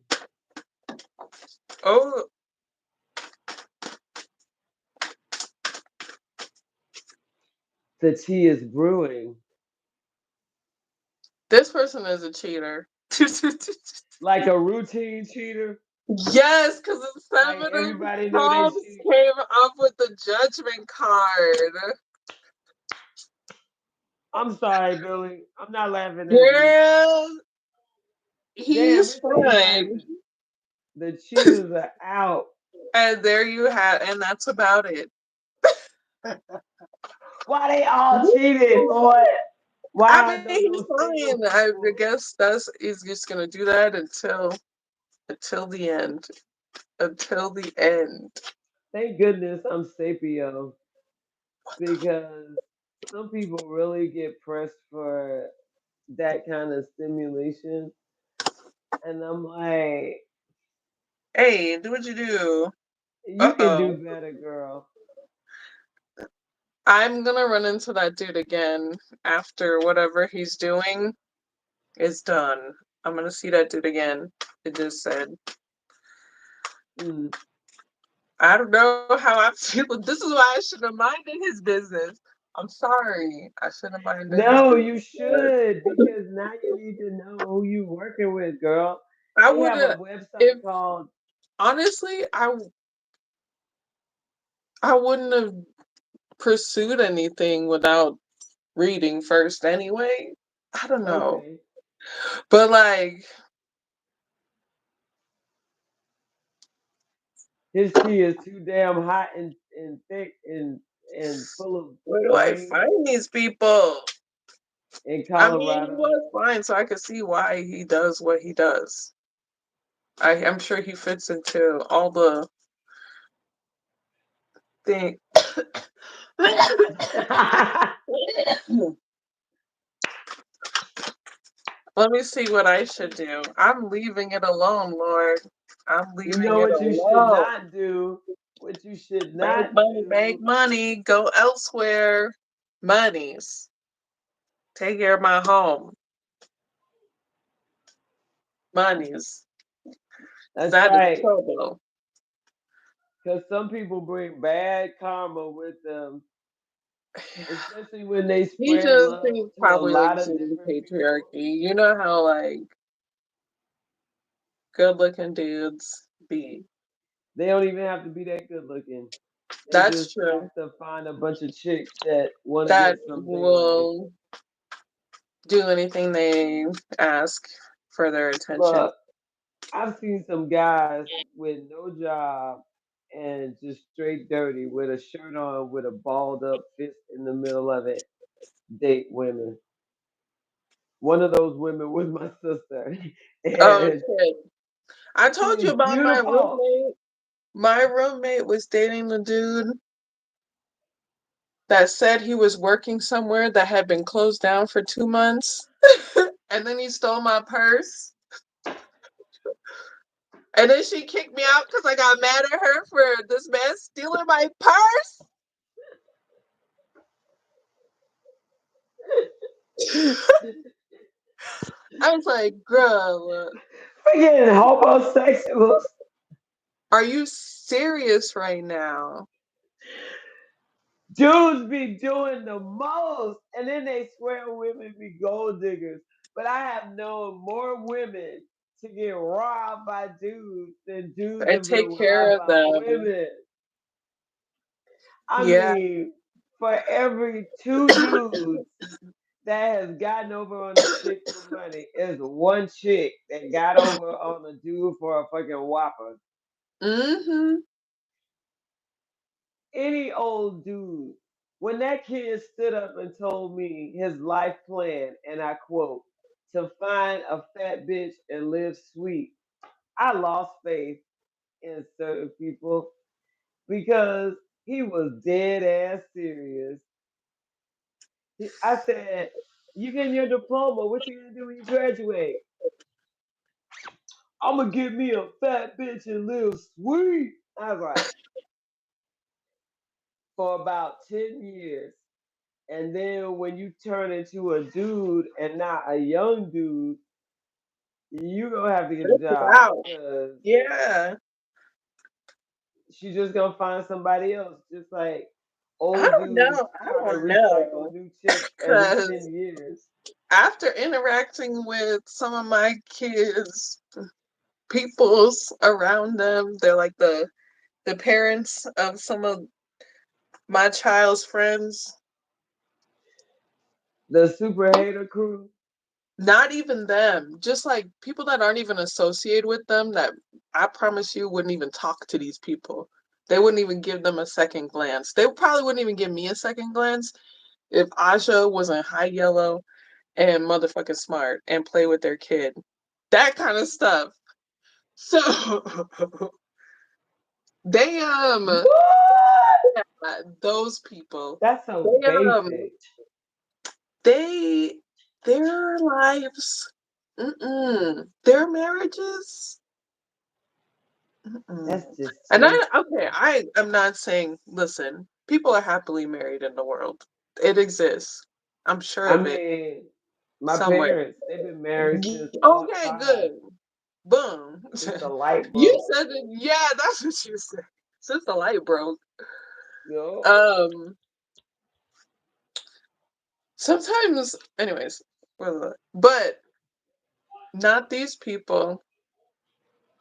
oh, The tea is brewing. this person is a cheater. Like a routine cheater. Yes, because the Like Seven of everybody know they Cups cheat. came up with the Judgment card. I'm sorry, Billy. I'm not laughing at you. Girl, Damn, he's it seems like fun. the cheaters are out. And there you have, and that's about it. Why they all cheated, Lord? I Why are mean, there he's no single fine. I people? guess that's he's just gonna do that until the end. Until the end. Thank goodness I'm sapio because some people really get pressed for that kind of stimulation. And I'm like, Hey, do what you do. you can do Uh-oh. better, girl. I'm gonna run into that dude again after whatever he's doing is done. I'm gonna see that dude again. It just said. Mm. I don't know how I feel. This is why I should have minded his business. I'm sorry. I should have minded his No, you business. should because now you need to know who you working with, girl. I They would have a have website if called honestly I wouldn't have pursued anything without reading first anyway. I don't know. okay. But like His tea is too damn hot and thick and full of where do I brains find these people? in I mean, he Colorado. was fine, so I could see why he does what he does. I'm sure he fits into all the things. Let me see what I should do. I'm leaving it alone, Lord. I'm You leaving know it what you should alone. not do? What you should not Make do. money, go elsewhere. Monies. Take care of my home. Monies. That's That is right. trouble. Because some people bring bad karma with them, especially when they He spread just love he's to a probably lot of exuding different patriarchy. people. You know how like good looking dudes be. They don't even have to be that good looking. They That's just true. have to find a bunch of chicks that want to That get some their way. will do anything they ask for their attention. Look, I've seen some guys with no job and just straight dirty with a shirt on with a balled up fist in the middle of it date women. One of those women was my sister. Oh And shit. I she told you is about my beautiful. roommate. My roommate was dating the dude that said he was working somewhere that had been closed down for 2 months. And then he stole my purse. And then she kicked me out because I got mad at her for this man stealing my purse. I was like, girl, Freaking homosexuals. are you serious right now? Dudes be doing the most, and then they swear women be gold diggers. But I have known more women to get robbed by dudes than dudes And have been take care robbed of by them. women. I Yeah. mean, for every two dudes that has gotten over on a chick for money, is one chick that got over on a dude for a fucking whopper. Mm-hmm. Any old dude, when that kid stood up and told me his life plan, and I quote, to find a fat bitch and live sweet, I lost faith in certain people because he was dead ass serious. I said, you getting your diploma, what you gonna do when you graduate? I'm gonna get me a fat bitch and live sweet. I was like, for about 10 years. And then when you turn into a dude and not a young dude, you gonna have to get a job Wow. because Yeah. she's just gonna find somebody else. Just like I old don't dudes know. I try to don't recycle know. new chicks every Because 10 years. after interacting with some of my kids, peoples around them, they're like the parents of some of my child's friends. The super hater crew. Not even them, just like people that aren't even associated with them that I promise you wouldn't even talk to these people. They wouldn't even give them a second glance. They probably wouldn't even give me a second glance if Aja wasn't high yellow and motherfucking smart and play with their kid. That kind of stuff. So they What? those people, That's so they basic. they their lives, their marriages. That's Mm-mm. just And twisted. I am not saying, listen, people are happily married in the world. It exists. I'm sure I of it mean, my somewhere. parents, they've been married since Okay, '05, good. Boom. since the light You broke. said it. Yeah, that's what you said. Since the light broke. You know? Um, sometimes, anyways, but not these people.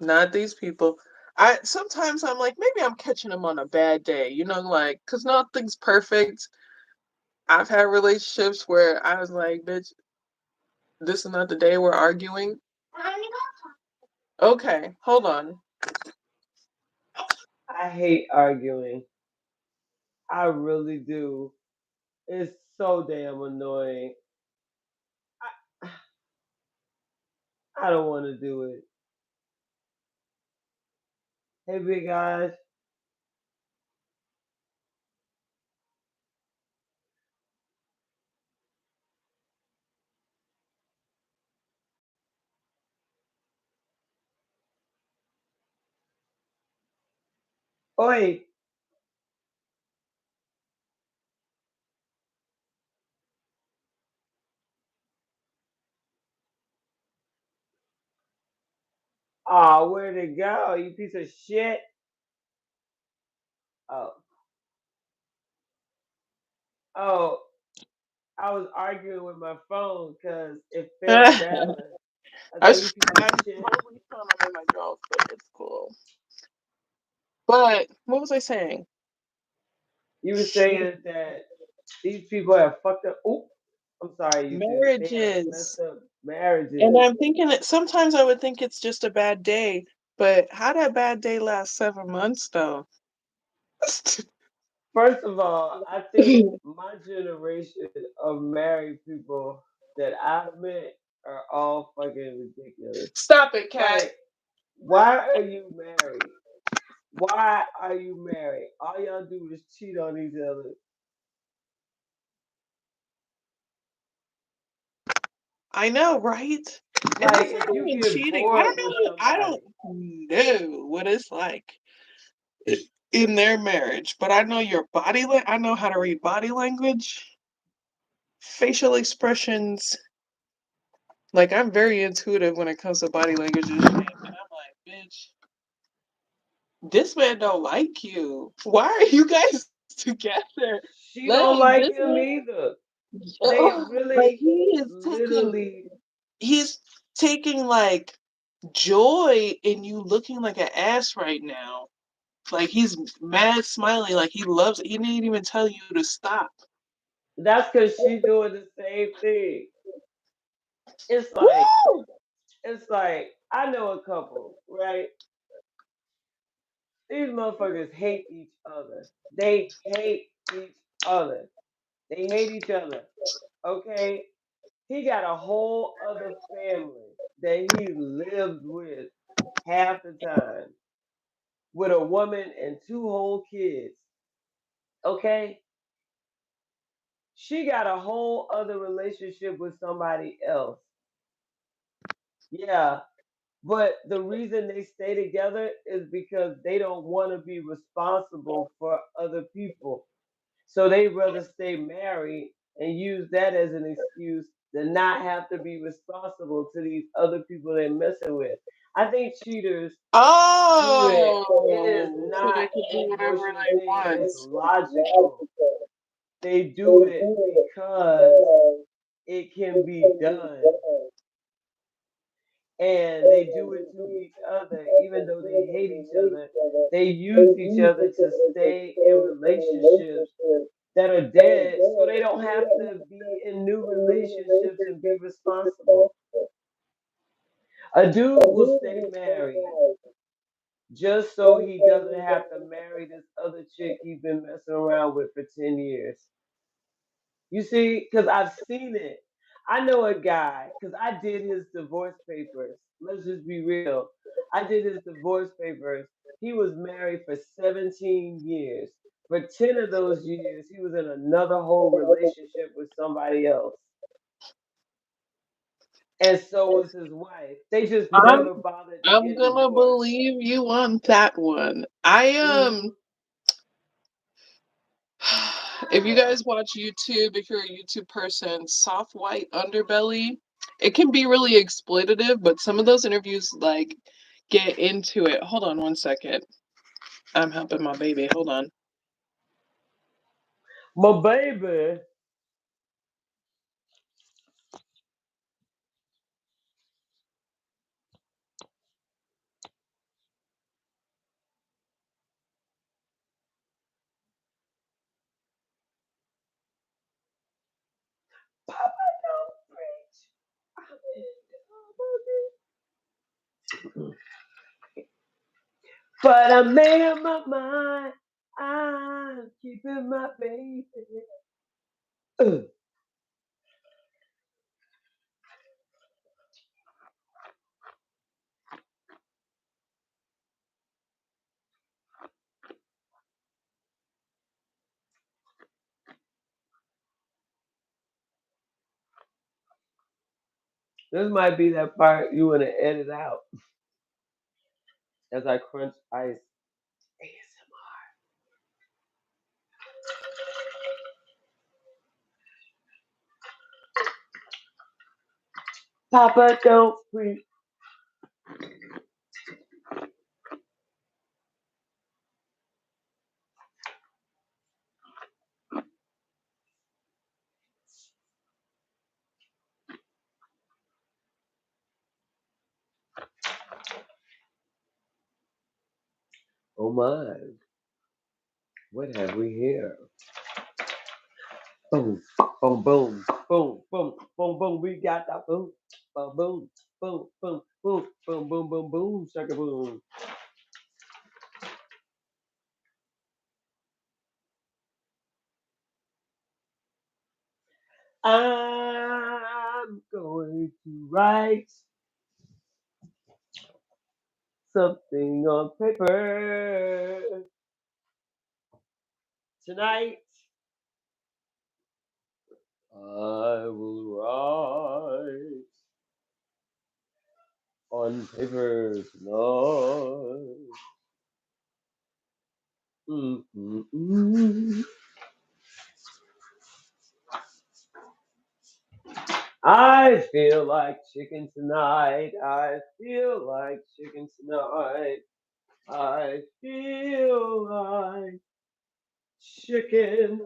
Not these people. I sometimes I'm like, maybe I'm catching them on a bad day, like, cause nothing's perfect. I've had relationships where I was like, bitch, this is not the day we're arguing. Okay, hold on. I hate arguing. I really do. It's so damn annoying. I, I don't want to do it. Hey, big guys. Oi. Aw, where'd it go? You piece of shit. Oh, oh, I was arguing with my phone because it fell down. I I think s- you piece of I shit. totally found them in my drawers, but it's cool. But what was I saying? You were Shit. saying that these people have fucked up. Oop, I'm sorry, YouTube. They have Marriages. messed up And marriages. I'm thinking that sometimes I would think it's just a bad day, but how that bad day last 7 months though? First of all, I think my generation of married people that I've met are all fucking ridiculous. Stop it, Cat. Like, why are you married? Why are you married? All y'all do is cheat on each other. I know, right? And Like, that's not if you even get cheating. I don't bored with know. I somebody, don't know what it's like in their marriage, but I know your body. I know how to read body language, facial expressions. Like I'm very intuitive when it comes to body language and shit. And I'm like, bitch, this man don't like you. Why are you guys together? she Like don't like this him man, either. They ugh, like really, he is taking. literally, He's taking like joy in you looking like an ass right now. Like he's mad smiling, like he loves it. He didn't even tell you to stop. that's because she doing the same thing. It's like, Woo! it's like, I know a couple, right? These motherfuckers hate each other. They hate each other. They hate each other. Okay? He got a whole other family that he lives with half the time with a woman and two whole kids. Okay? She got a whole other relationship with somebody else. Yeah. But the reason they stay together is because they don't want to be responsible for other people. So they rather stay married and use that as an excuse to not have to be responsible to these other people they're messing with. I think cheaters do it. It is Oh, so not they can do an whatever emotional they thing, want. it's logical. They do it because it can be done. And they do it to each other, even though they hate each other. They use each other to stay in relationships that are dead so they don't have to be in new relationships and be responsible. A dude will stay married just so he doesn't have to marry this other chick he's been messing around with for 10 years. You see, because I've seen it. I know a guy, because I did his divorce papers. Let's just be real. I did his divorce papers. He was married for 17 years. For 10 of those years, he was in another whole relationship with somebody else. And so was his wife. They just I'm never bothered to I'm get gonna divorced. believe you on that one. I Hmm. if you guys watch YouTube, if you're a YouTube person, soft white underbelly, it can be really exploitative, but some of those interviews like get into it. Hold on one second. I'm helping my baby. Hold on. My baby. Papa don't preach. I'm in love. But I made up my mind. I'm keeping my baby. Uh, This might be that part you want to edit out as I crunch ice. Papa don't preach. Oh my, what have we here? Boom, boom, boom, boom, boom, boom, boom. We got that boom, boom, boom, boom, boom, boom, boom, boom, boom, boom, shaka boom. I'm going to write something on paper tonight. I will write on paper tonight. Mm-mm-mm. I feel like chicken tonight. I feel like chicken tonight. I feel like chicken.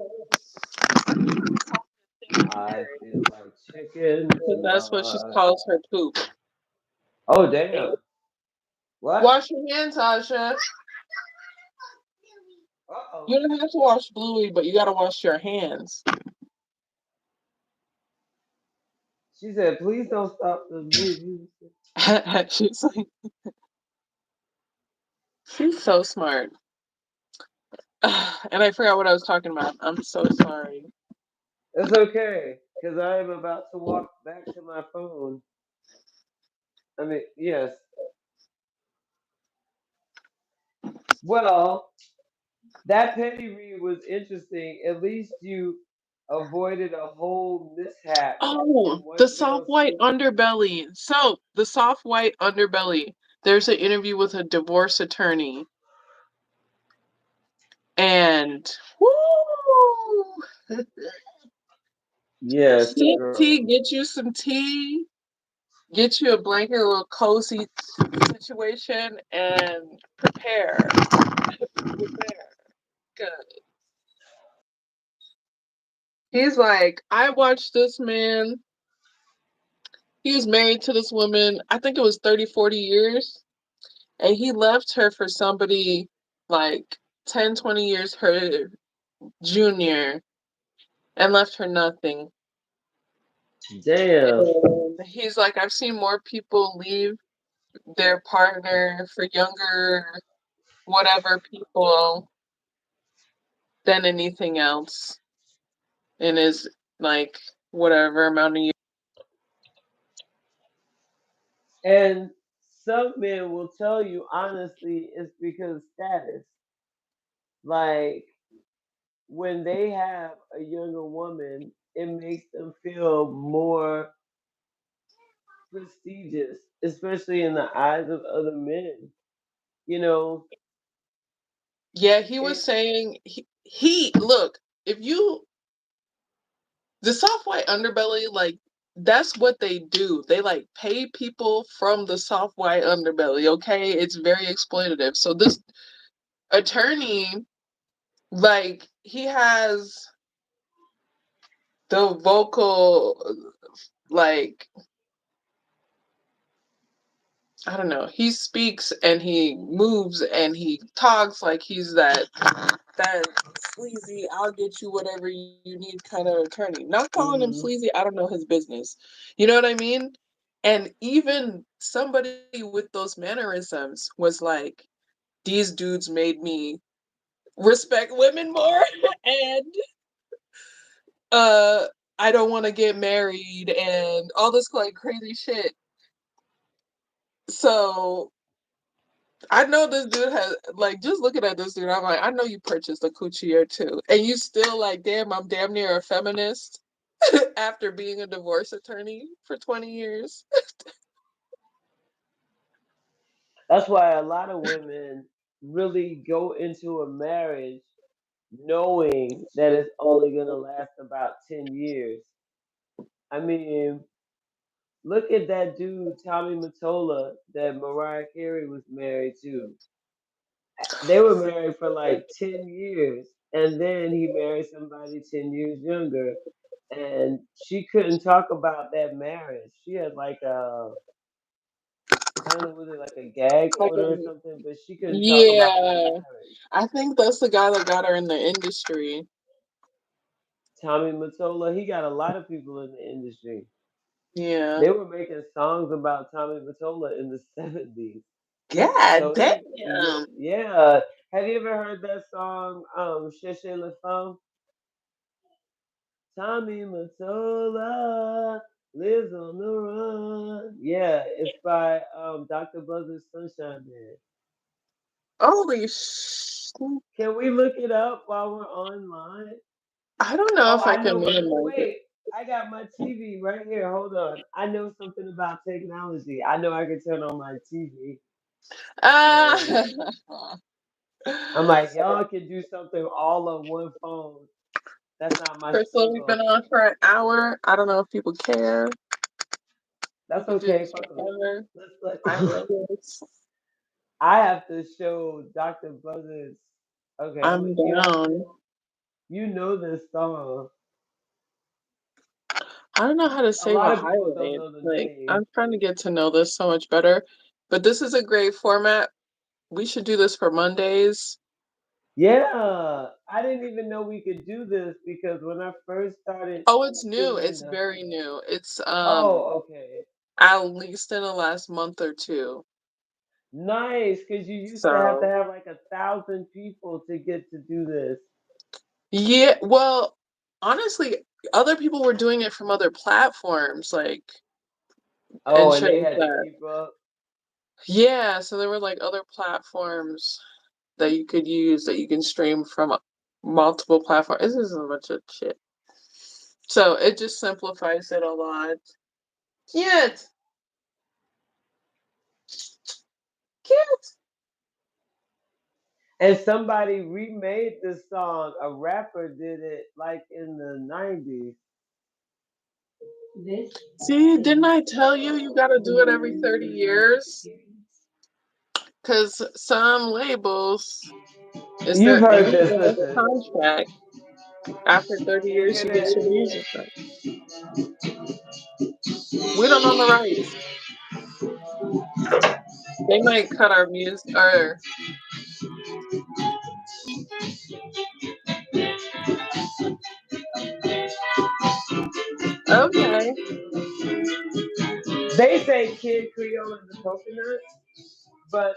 I feel like chicken Because that's what she tonight. calls her poop. Oh damn! What? Wash your hands, Asha. Uh oh. You don't have to wash Bluey, but you gotta wash your hands. She said, "Please don't stop the music." She's like, she's so smart. And I forgot what I was talking about. I'm so sorry. It's okay, cause I am about to walk back to my phone. I mean, yes. Well, that penny read was interesting. At least you avoided a whole mishap Oh, in the one soft fell white swoop. underbelly. So, the soft white underbelly. There's an interview with a divorce attorney. And, woo! Yes, Sip tea, girl. get you some tea, get you a blanket, a little cozy situation, and prepare. Prepare. Good. He's like, I watched this man. He was married to this woman, I think it was 30, 40 years. And he left her for somebody like 10, 20 years her junior and left her nothing. Damn. And he's like, I've seen more people leave their partner for younger, whatever people than anything else in his like whatever amount of years. And some men will tell you honestly it's because of status. Like when they have a younger woman, it makes them feel more prestigious, especially in the eyes of other men. You know, Yeah, he was it, saying he look, if you the soft white underbelly, like that's what they do. They like pay people from the soft white underbelly, okay? It's very exploitative. So this attorney, like, he has the vocal, like, I don't know. He speaks and he moves and he talks like he's that sleazy, I'll get you whatever you need kind of attorney. Not calling him hmm sleazy, I don't know his business. You know what I mean? And even somebody with those mannerisms was like, these dudes made me respect women more and uh I don't want to get married and all this like crazy shit. So I know this dude has like just looking at this dude, I'm like, I know you purchased a coochie or two, and you still like, damn, I'm damn near a feminist after being a divorce attorney for 20 years. that's why a lot of women really go into a marriage knowing that it's only going to last about 10 years. I mean, look at that dude, Tommy Mottola, that Mariah Carey was married to. They were married for like 10 years, and then he married somebody 10 years younger. And she couldn't talk about that marriage. She had like I don't know, was it like a gag Like order or something? But she couldn't talk about the yeah, marriage. I think that's the guy that got her in the industry. Tommy Mottola, he got a lot of people in the industry. Yeah. They were making songs about Tommy Mottola in the 70s. God So he, damn. yeah. Have you ever heard that song, Cherchez le Femme? Tommy Mottola lives on the run. Yeah, it's by Dr. Buzzard's Sunshine Band. Holy sh! Can we look it up while we're online? I don't know Oh, if I I can know what. minimize it. Wait, I got my TV right here. Hold on. I know something about technology. I know I can turn on my TV. Ah. So I'm like, y'all can do something all on one phone. That's not my Crystal, we've been struggle. on for an hour. I don't know if people care. We That's can do okay. this Fuck 'em. forever. I Let's love this. I have to show Dr. Buzzards. Okay, I'm down. you know this song. I don't know how to A save lot a of people don't highlight. know the Like, name. I'm trying to get to know this so much better. But this is a great format. We should do this for Mondays. Yeah, I didn't even know we could do this because when I first started Oh, it's new. getting It's into, very new. It's oh, okay, at least in the last month or two. nice, because you used to So have like 1,000 people to get to do this. yeah, well, honestly, other people were doing it from other platforms, like Oh, and they ensures had to that. keep up. Yeah, so there were like other platforms that you could use that you can stream from multiple platforms. This is a bunch of shit. So it just simplifies it a lot. Cute, cute. And somebody remade this song. A rapper did it like in the 90s. See, didn't I tell you you gotta do it every 30 years? Because some labels, it's You've their heard this. annual Listen. contract. After 30 You years, hear you get your that? music back. We don't own the rights. They might cut our music, or okay. They say Kid Creole and the Coconuts, but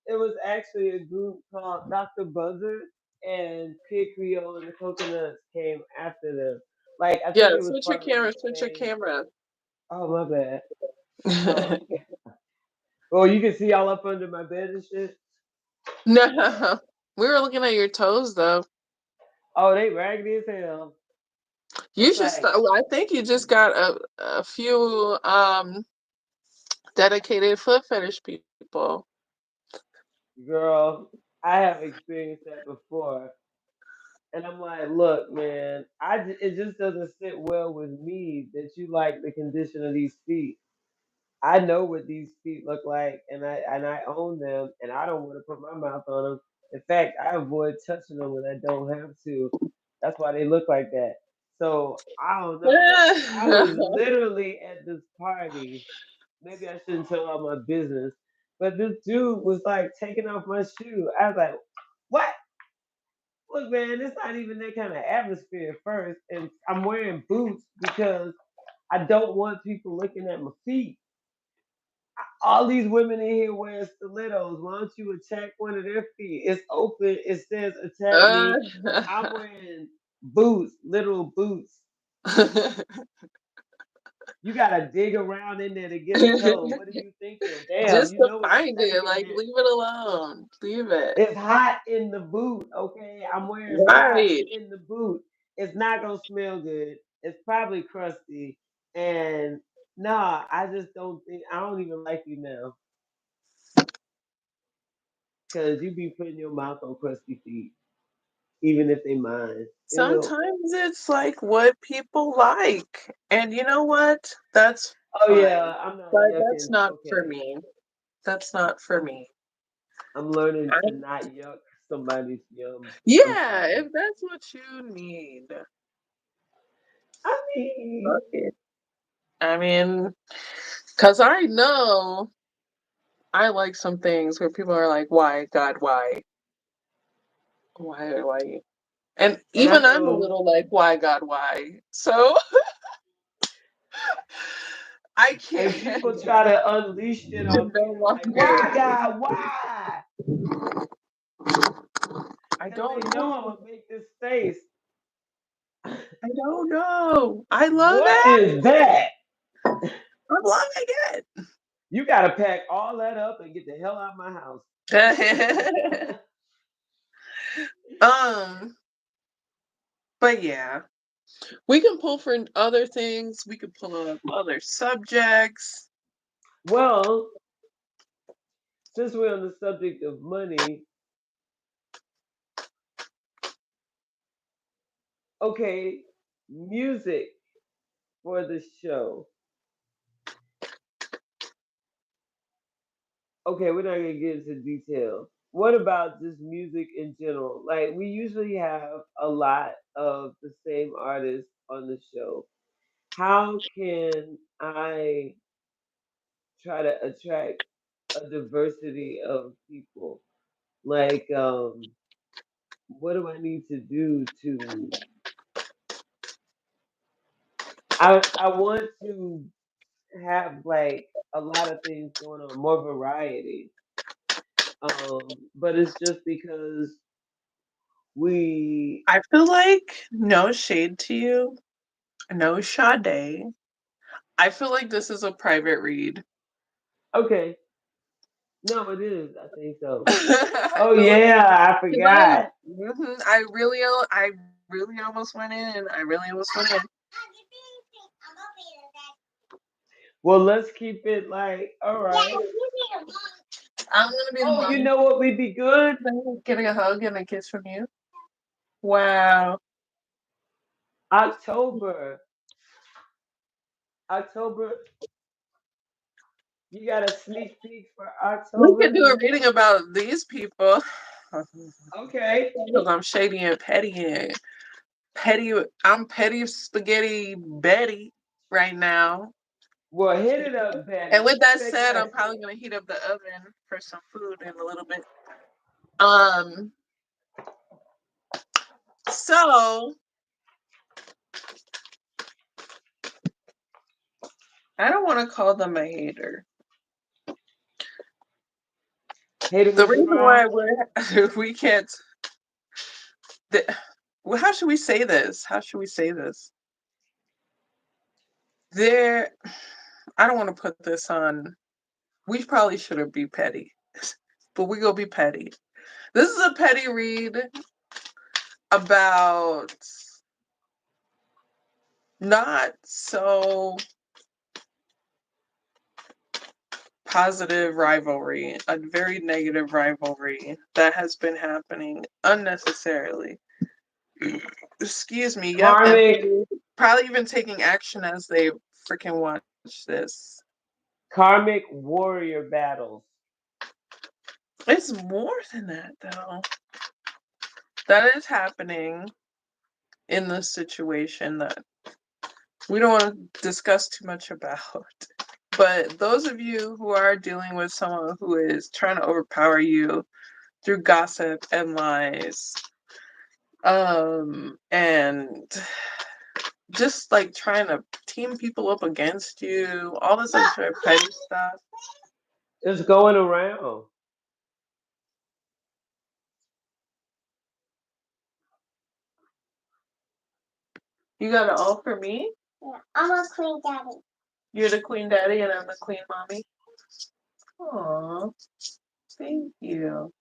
it was actually a group called Dr. Buzzard, and Kid Creole and the Coconuts came after them. Like I think Yeah, it was switch your part of camera, the switch your same. camera. Oh my bad. Oh, oh, you can see all up under my bed and shit. No, we were looking at your toes though. Oh, they raggedy as hell. You It's should like, start. I think you just got a few dedicated foot fetish people. girl, I have experienced that before. And I'm like, look, man, it just doesn't sit well with me that you like the condition of these feet. I know what these feet look like, and I own them, and I don't want to put my mouth on them. In fact, I avoid touching them when I don't have to. That's why they look like that. So I don't know. I was literally at this party. Maybe I shouldn't tell all my business, but this dude was like taking off my shoe. I was like, "What? Look, man, it's not even that kind of atmosphere at first, and I'm wearing boots because I don't want people looking at my feet. All these women in here wearing stilettos. Why don't you attack one of their feet? It's open. It says attack me. I'm wearing boots, literal boots. You gotta dig around in there to get a toe. What are you thinking? Damn, Just you to know it's find stank it, in like there. leave it alone. Leave it. It's hot in the boot, okay? I'm wearing socks Right. in the boot. It's not gonna smell good. It's probably crusty. And nah, I just don't think I don't even like you now. Cause you be putting your mouth on crusty feet, even if they mine. Ew. Sometimes it's like what people like. And you know what? That's Oh fine. yeah, I'm not But that's yucking. not for Okay. me. That's not for I'm me. I'm learning I, to not yuck somebody's yum. I'm yeah, sorry. if that's what you need. I mean, Okay. I mean, Because I know I like some things where people are like, why, God, why? Why? And And I even I'm a know, little like, why, God, why? So I and can't people try to unleash it on no people like, longer. why, God, why? I Because don't they know I'm know. gonna make this face. I don't know. I love What it. is that? I'm loving it. You gotta pack all that up and get the hell out of my house. um, but yeah, we can pull for other things. We could pull up other subjects. Well, since we're on the subject of money, okay, music for the show. Okay, we're not gonna get into detail. What about just music in general? Like we usually have a lot of the same artists on the show. How can I try to attract a diversity of people? Like, what do I need to do to? I want to have like a lot of things going on, more variety. But it's just because we I feel like no shade to you, no Sade. I feel like this is a private read. okay. No, it is. I think so. I Oh feel like yeah, I because I, forgot. I really almost went in. I really almost went in. Well, let's keep it like all right. I'm gonna be the Oh, you mom. know what would be good? Getting a hug and a kiss from you. Wow. October. October. You got a sneak peek for We could October? do a reading about these people. Okay. Because I'm shady and petty and petty. I'm petty spaghetti Betty right now. Well, hit it up, And Betty. with that Take said, I'm that. probably gonna heat up the oven for some food in a little bit. Um, so I don't want to call them a hater. Hit it The with the reason why rhyme. we can't. Well, how should we say this? How should we say this? There, I don't want to put this on. We probably shouldn't be petty, but we gonna be petty. This is a petty read about not so positive rivalry, a very negative rivalry that has been happening unnecessarily. Excuse me. Yep, and Karmic, probably even taking action as they freaking watch this. karmic warrior battles. It's more than that, though. That is happening in this situation that we don't want to discuss too much about. But those of you who are dealing with someone who is trying to overpower you through gossip and lies, and just like trying to team people up against you, all this extra petty stuff. It's going around. You got it all for me? Yeah, I'm a queen daddy. You're the queen daddy and I'm the queen mommy? Aw, thank you.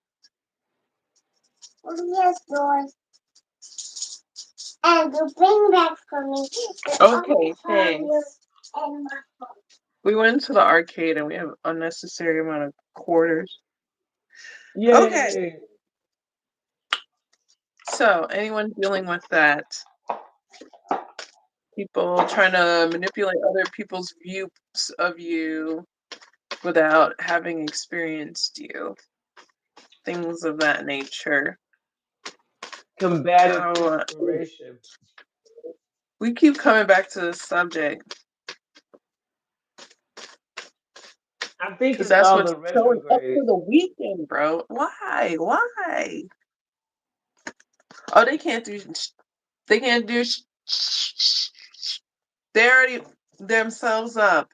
Yes, yours. And you bring back for me. Okay, thanks. And my phone. We went to the arcade and we have unnecessary amount of quarters. Okay, Yay. so anyone dealing with that, people trying to manipulate other people's views of you without having experienced you, things of that nature. Combative How inspiration. we keep coming back to this subject. I think Because it's that's all what's the showing up retrograde. for the weekend, bro. Why? Why? Oh, they can't do. They can't do. They already themselves up.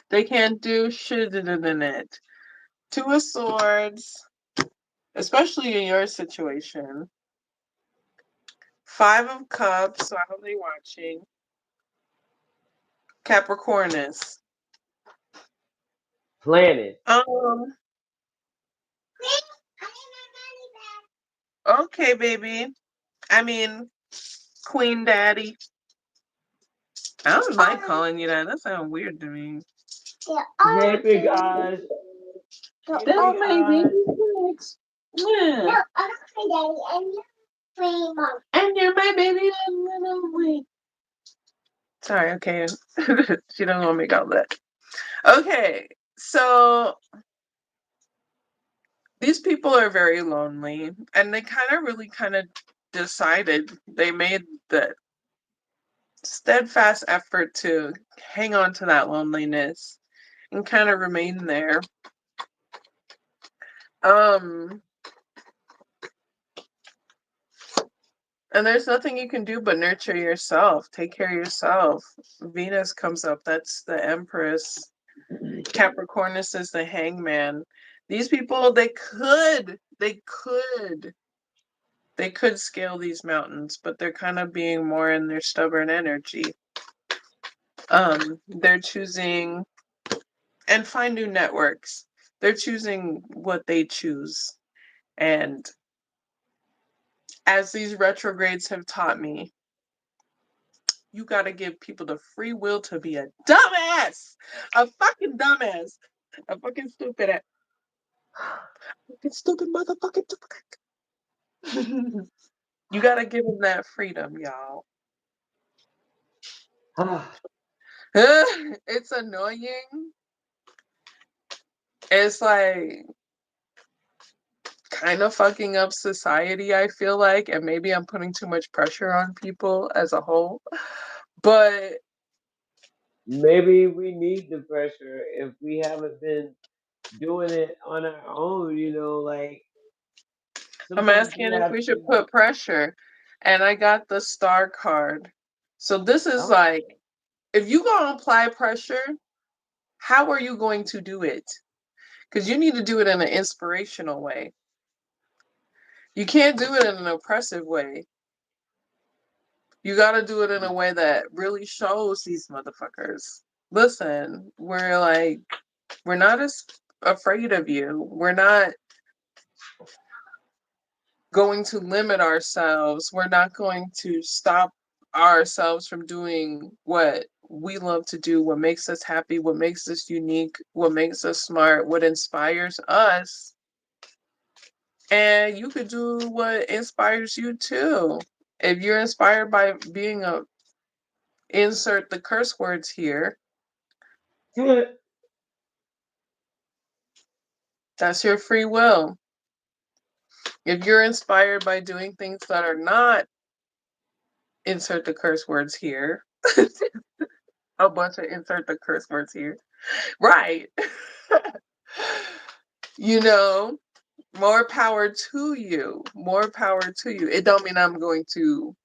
They can't do shit in it. Two of Swords, especially in your situation. Five of Cups. So I hope they watching. Capricornus. Planning. Okay, baby. I mean, Queen Daddy. I don't like calling you that. That sounds weird to me. Hey, big eyes. Hey, That's big my baby eyes. Rex. Yeah. No, I'm not my daddy. I'm your free mom. And you're my baby little wing. Sorry, okay. She don't want to make all that. Okay, so these people are very lonely, and they kind of decided, they made the steadfast effort to hang on to that loneliness and kind of remain there. Um, and there's nothing you can do but nurture yourself, take care of yourself. Venus comes up, that's the Empress. Capricornus is the Hangman. These people, they could scale these mountains, but they're kind of being more in their stubborn energy. They're choosing and find new networks. They're choosing what they choose. And as these retrogrades have taught me, you got to give people the free will to be a dumbass, a fucking dumbass, a fucking stupid, fucking stupid motherfucking. You got to give them that freedom, y'all. It's annoying. It's like kind of fucking up society, I feel like, and maybe I'm putting too much pressure on people as a whole. But Maybe we need the pressure if we haven't been doing it on our own, like I'm sometimes you asking if have we should to. put pressure. And I got the star card. So this is Oh, like, if you gonna apply pressure, how are you going to do it? Because you need to do it in an inspirational way. You can't do it in an oppressive way. You got to do it in a way that really shows these motherfuckers. Listen, we're not as afraid of you. We're not going to limit ourselves. We're not going to stop ourselves from doing what we love to do, what makes us happy, what makes us unique, what makes us smart, what inspires us. And you could do what inspires you too. If you're inspired by being a, insert the curse words here, that's your free will. If you're inspired by doing things that are not, insert the curse words here, a bunch of insert the curse words here, right? You know, more power to you. More power to you. It don't mean I'm going to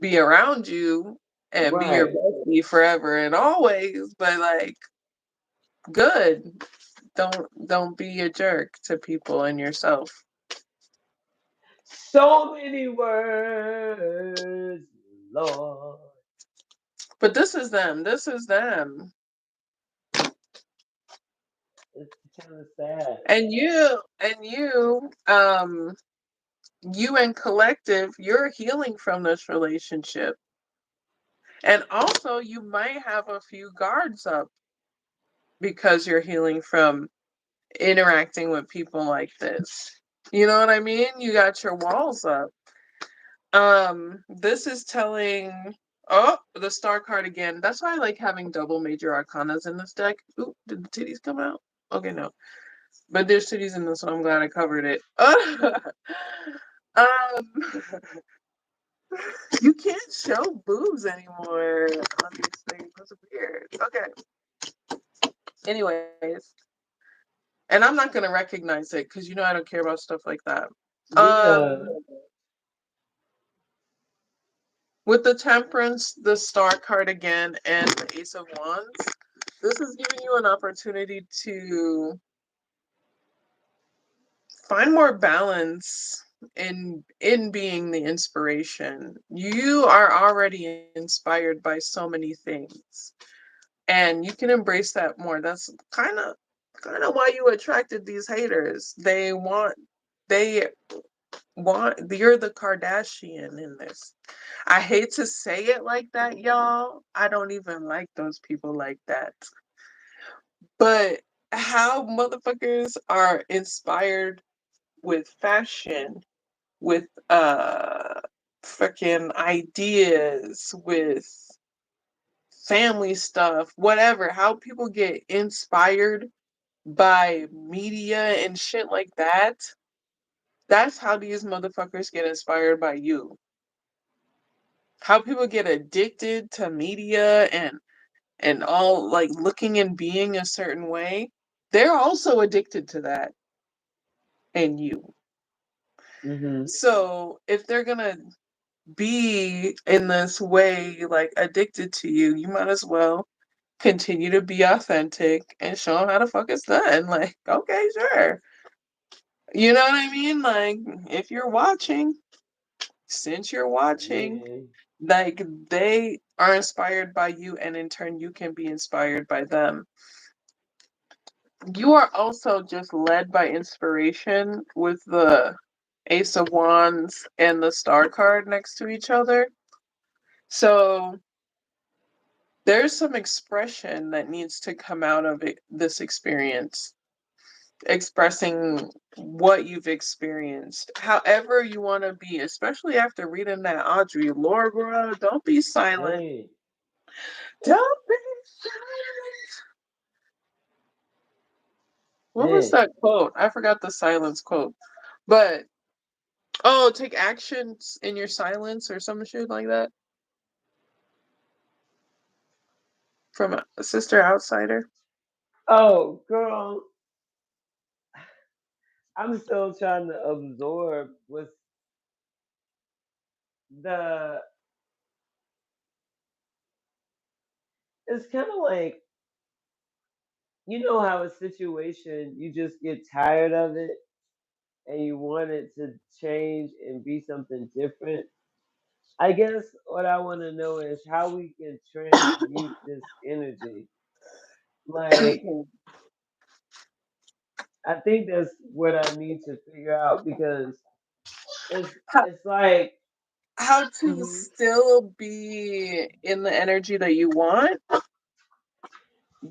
be around you and be your right. bestie forever and always, but like, good. Don't be a jerk to people and yourself. So many words, Lord. But this is them. This is them. It's kind of sad. And you and collective, you're healing from this relationship. And also you might have a few guards up because you're healing from interacting with people like this. You know what I mean? You got your walls up. This is telling, oh, the star card again. That's why I like having double major arcanas in this deck. Ooh, did the titties come out? Okay, no. But there's titties in this, so I'm glad I covered it. um, you can't show boobs anymore on these things. That's weird. Okay. Anyways, and I'm not gonna recognize it because you know I don't care about stuff like that. Yeah. With the Temperance, the Star card again, and the Ace of Wands, this is giving you an opportunity to find more balance in being the inspiration. You are already inspired by so many things, and you can embrace that more. That's kind of why you attracted these haters. They want you're the Kardashian in this. I hate to say it like that, y'all. I don't even like those people like that. But how motherfuckers are inspired with fashion, with freaking ideas, with family stuff, whatever, how people get inspired by media and shit like that. That's how these motherfuckers get inspired by you. How people get addicted to media and all like looking and being a certain way. They're also addicted to that and you. Mm-hmm. So if they're gonna be in this way, like addicted to you, you might as well continue to be authentic and show them how the fuck it's done. Like, okay, sure. You know what I mean? Like, if you're watching, since you're watching, Yeah. like they are inspired by you, and in turn, you can be inspired by them. You are also just led by inspiration with the Ace of Wands and the Star card next to each other. So there's some expression that needs to come out of this experience, expressing what you've experienced, however you want to be, especially after reading that Audrey Laura. Don't be silent. Hey. Don't be silent. What was Hey. that quote? I forgot the silence quote. But oh, take actions in your silence or some shit like that from a Sister Outsider. Oh, girl, I'm still trying to absorb what's the. It's kind of like, you know how a situation you just get tired of it and you want it to change and be something different. I guess what I want to know is how we can transmute this energy. Like, I think that's what I need to figure out because it's how, it's like, how to mhm, still be in the energy that you want.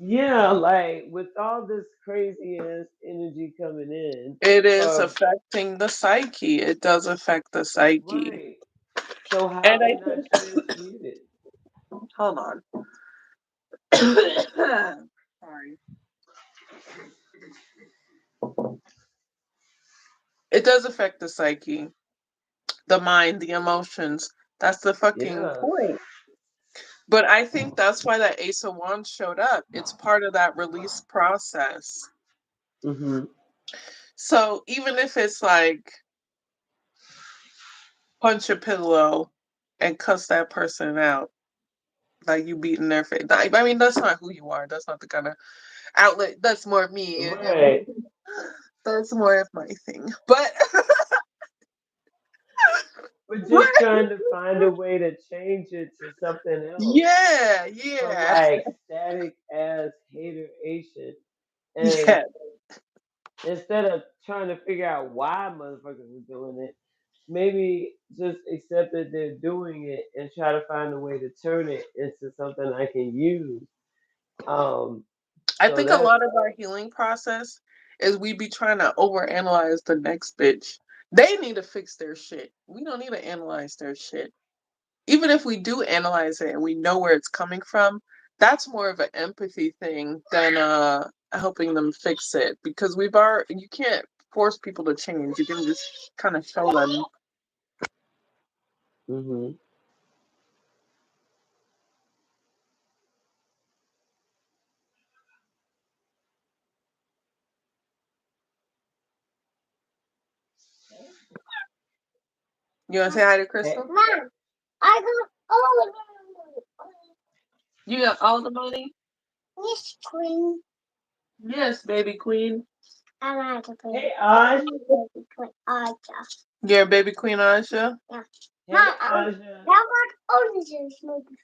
yeah, like with all this crazy ass energy coming in, It is of affecting the psyche. It does affect the psyche. right. So how And I can I think, transmute it? hold on. Sorry. It does affect the psyche, the mind, the emotions. That's the fucking Yeah. point. But I think that's why that Ace of Wands showed up. It's part of that release process. Mhm. So even if it's like punch a pillow and cuss that person out, like you beating their face. I mean, that's not who you are. That's not the kind of outlet. That's more me. Right. That's more of my thing. But, We're but just trying to find a way to change it to something else yeah, from yeah, like static ass hateration. And yeah. instead of trying to figure out why motherfuckers are doing it, maybe just accept that they're doing it and try to find a way to turn it into something I can use. Um, I so think a that's lot of our healing process is we be trying to overanalyze the next bitch. They need to fix their shit. We don't need to analyze their shit. Even if we do analyze it and we know where it's coming from, that's more of an empathy thing than helping them fix it, because you can't force people to change. You can just kind of show them. hmm You want to say hi to Hey, Crystal? Mom, I got all of them. You got all the money? This queen. Yes, baby queen. I like to play. hey, Ash. Baby queen. Aja. You're baby queen Aisha. Yeah. Hey, Mom, Aja. that was oranges, maybe.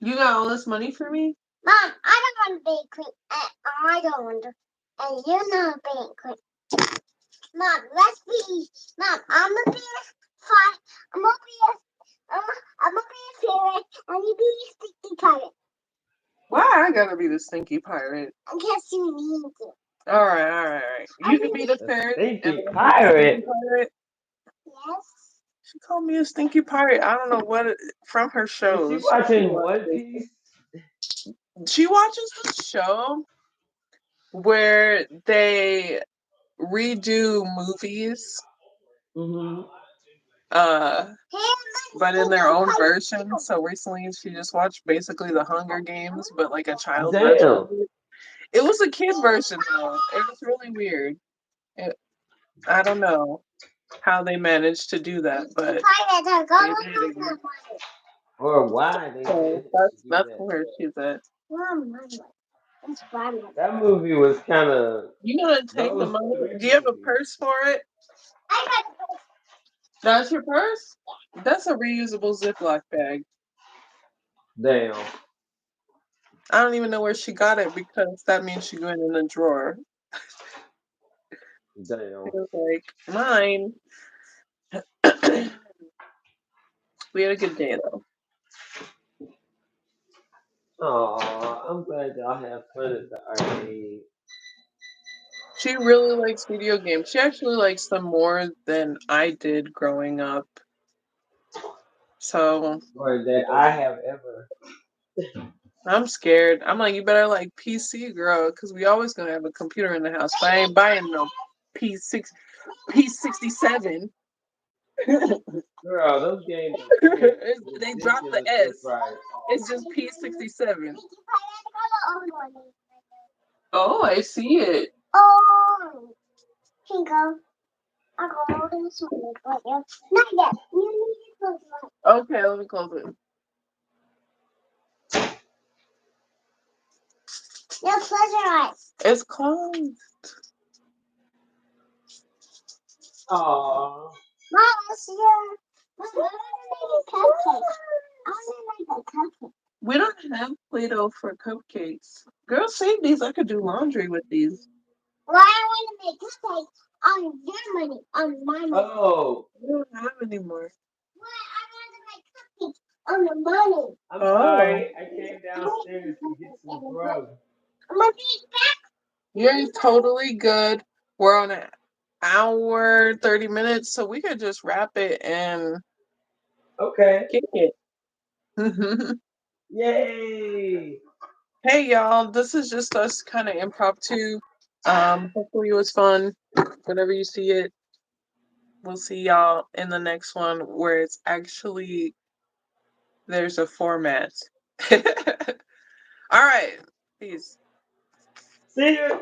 You got all this money for me? Mom, I don't want to be queen. I don't want to. And you're not being queen. Mom, let's be. Mom, I'm gonna be a fire. I'm gonna be a. I'm gonna be a fairy, and you be a sticky pirate. Why I gotta be the stinky pirate? I guess you need to. All right. You can be the A ferret and stinky I'll be the stinky pirate. pirate. Yes. She called me a stinky pirate. I don't know from her Is she shows. She watching One watches Piece? she watches the show where they redo movies, Mm-hmm. uh, but in their own version. version. So recently she just watched basically the Hunger Games, but like a child version of Damn. it. It was a kid version though. It was really weird. I don't know how they managed to do that, but they did it. Or why they So managed to do that's that. where she's at. That movie was kind of You gonna take the those money? three Do you have a movies. purse for it? That's your purse? That's a reusable Ziploc bag. Damn. I don't even know where she got it because that means she went in a drawer. Damn. It was like mine. We had a good day though. Aw, I'm glad y'all have fun at the arcade. She really likes video games. She actually likes them more than I did growing up. So Or that I have ever. I'm scared. I'm like, you better like PC, girl, because we always gonna have a computer in the house. But I ain't buying no P67. Girl, those games are crazy. They dropped the Ridiculously S. priced. It's just P67. Oh, I see it. Oh, Pinko. I'll go over this one for you. Not yet. You need to close it. Okay, let me close it. No, close your eyes. It's closed. Aw. Mom, it's your. Mom, I want to make a cupcake. I want to make a cupcake. We don't have Play-Doh for cupcakes. Girl, save these. I could do laundry with these. Well, I want to make cupcakes on your money, on my money. Oh, We don't have any more. Well, I want to make cupcakes on the money. I'm Oh. sorry. I came downstairs to get some grub. I'm going to be back. You're totally good. We're on an hour, 30 minutes, so we could just wrap it and Okay. kick it. Yay. Hey, y'all. This is just us kind of impromptu. Hopefully it was fun. Whenever you see it, we'll see y'all in the next one where it's actually there's a format. All right. Peace. See you.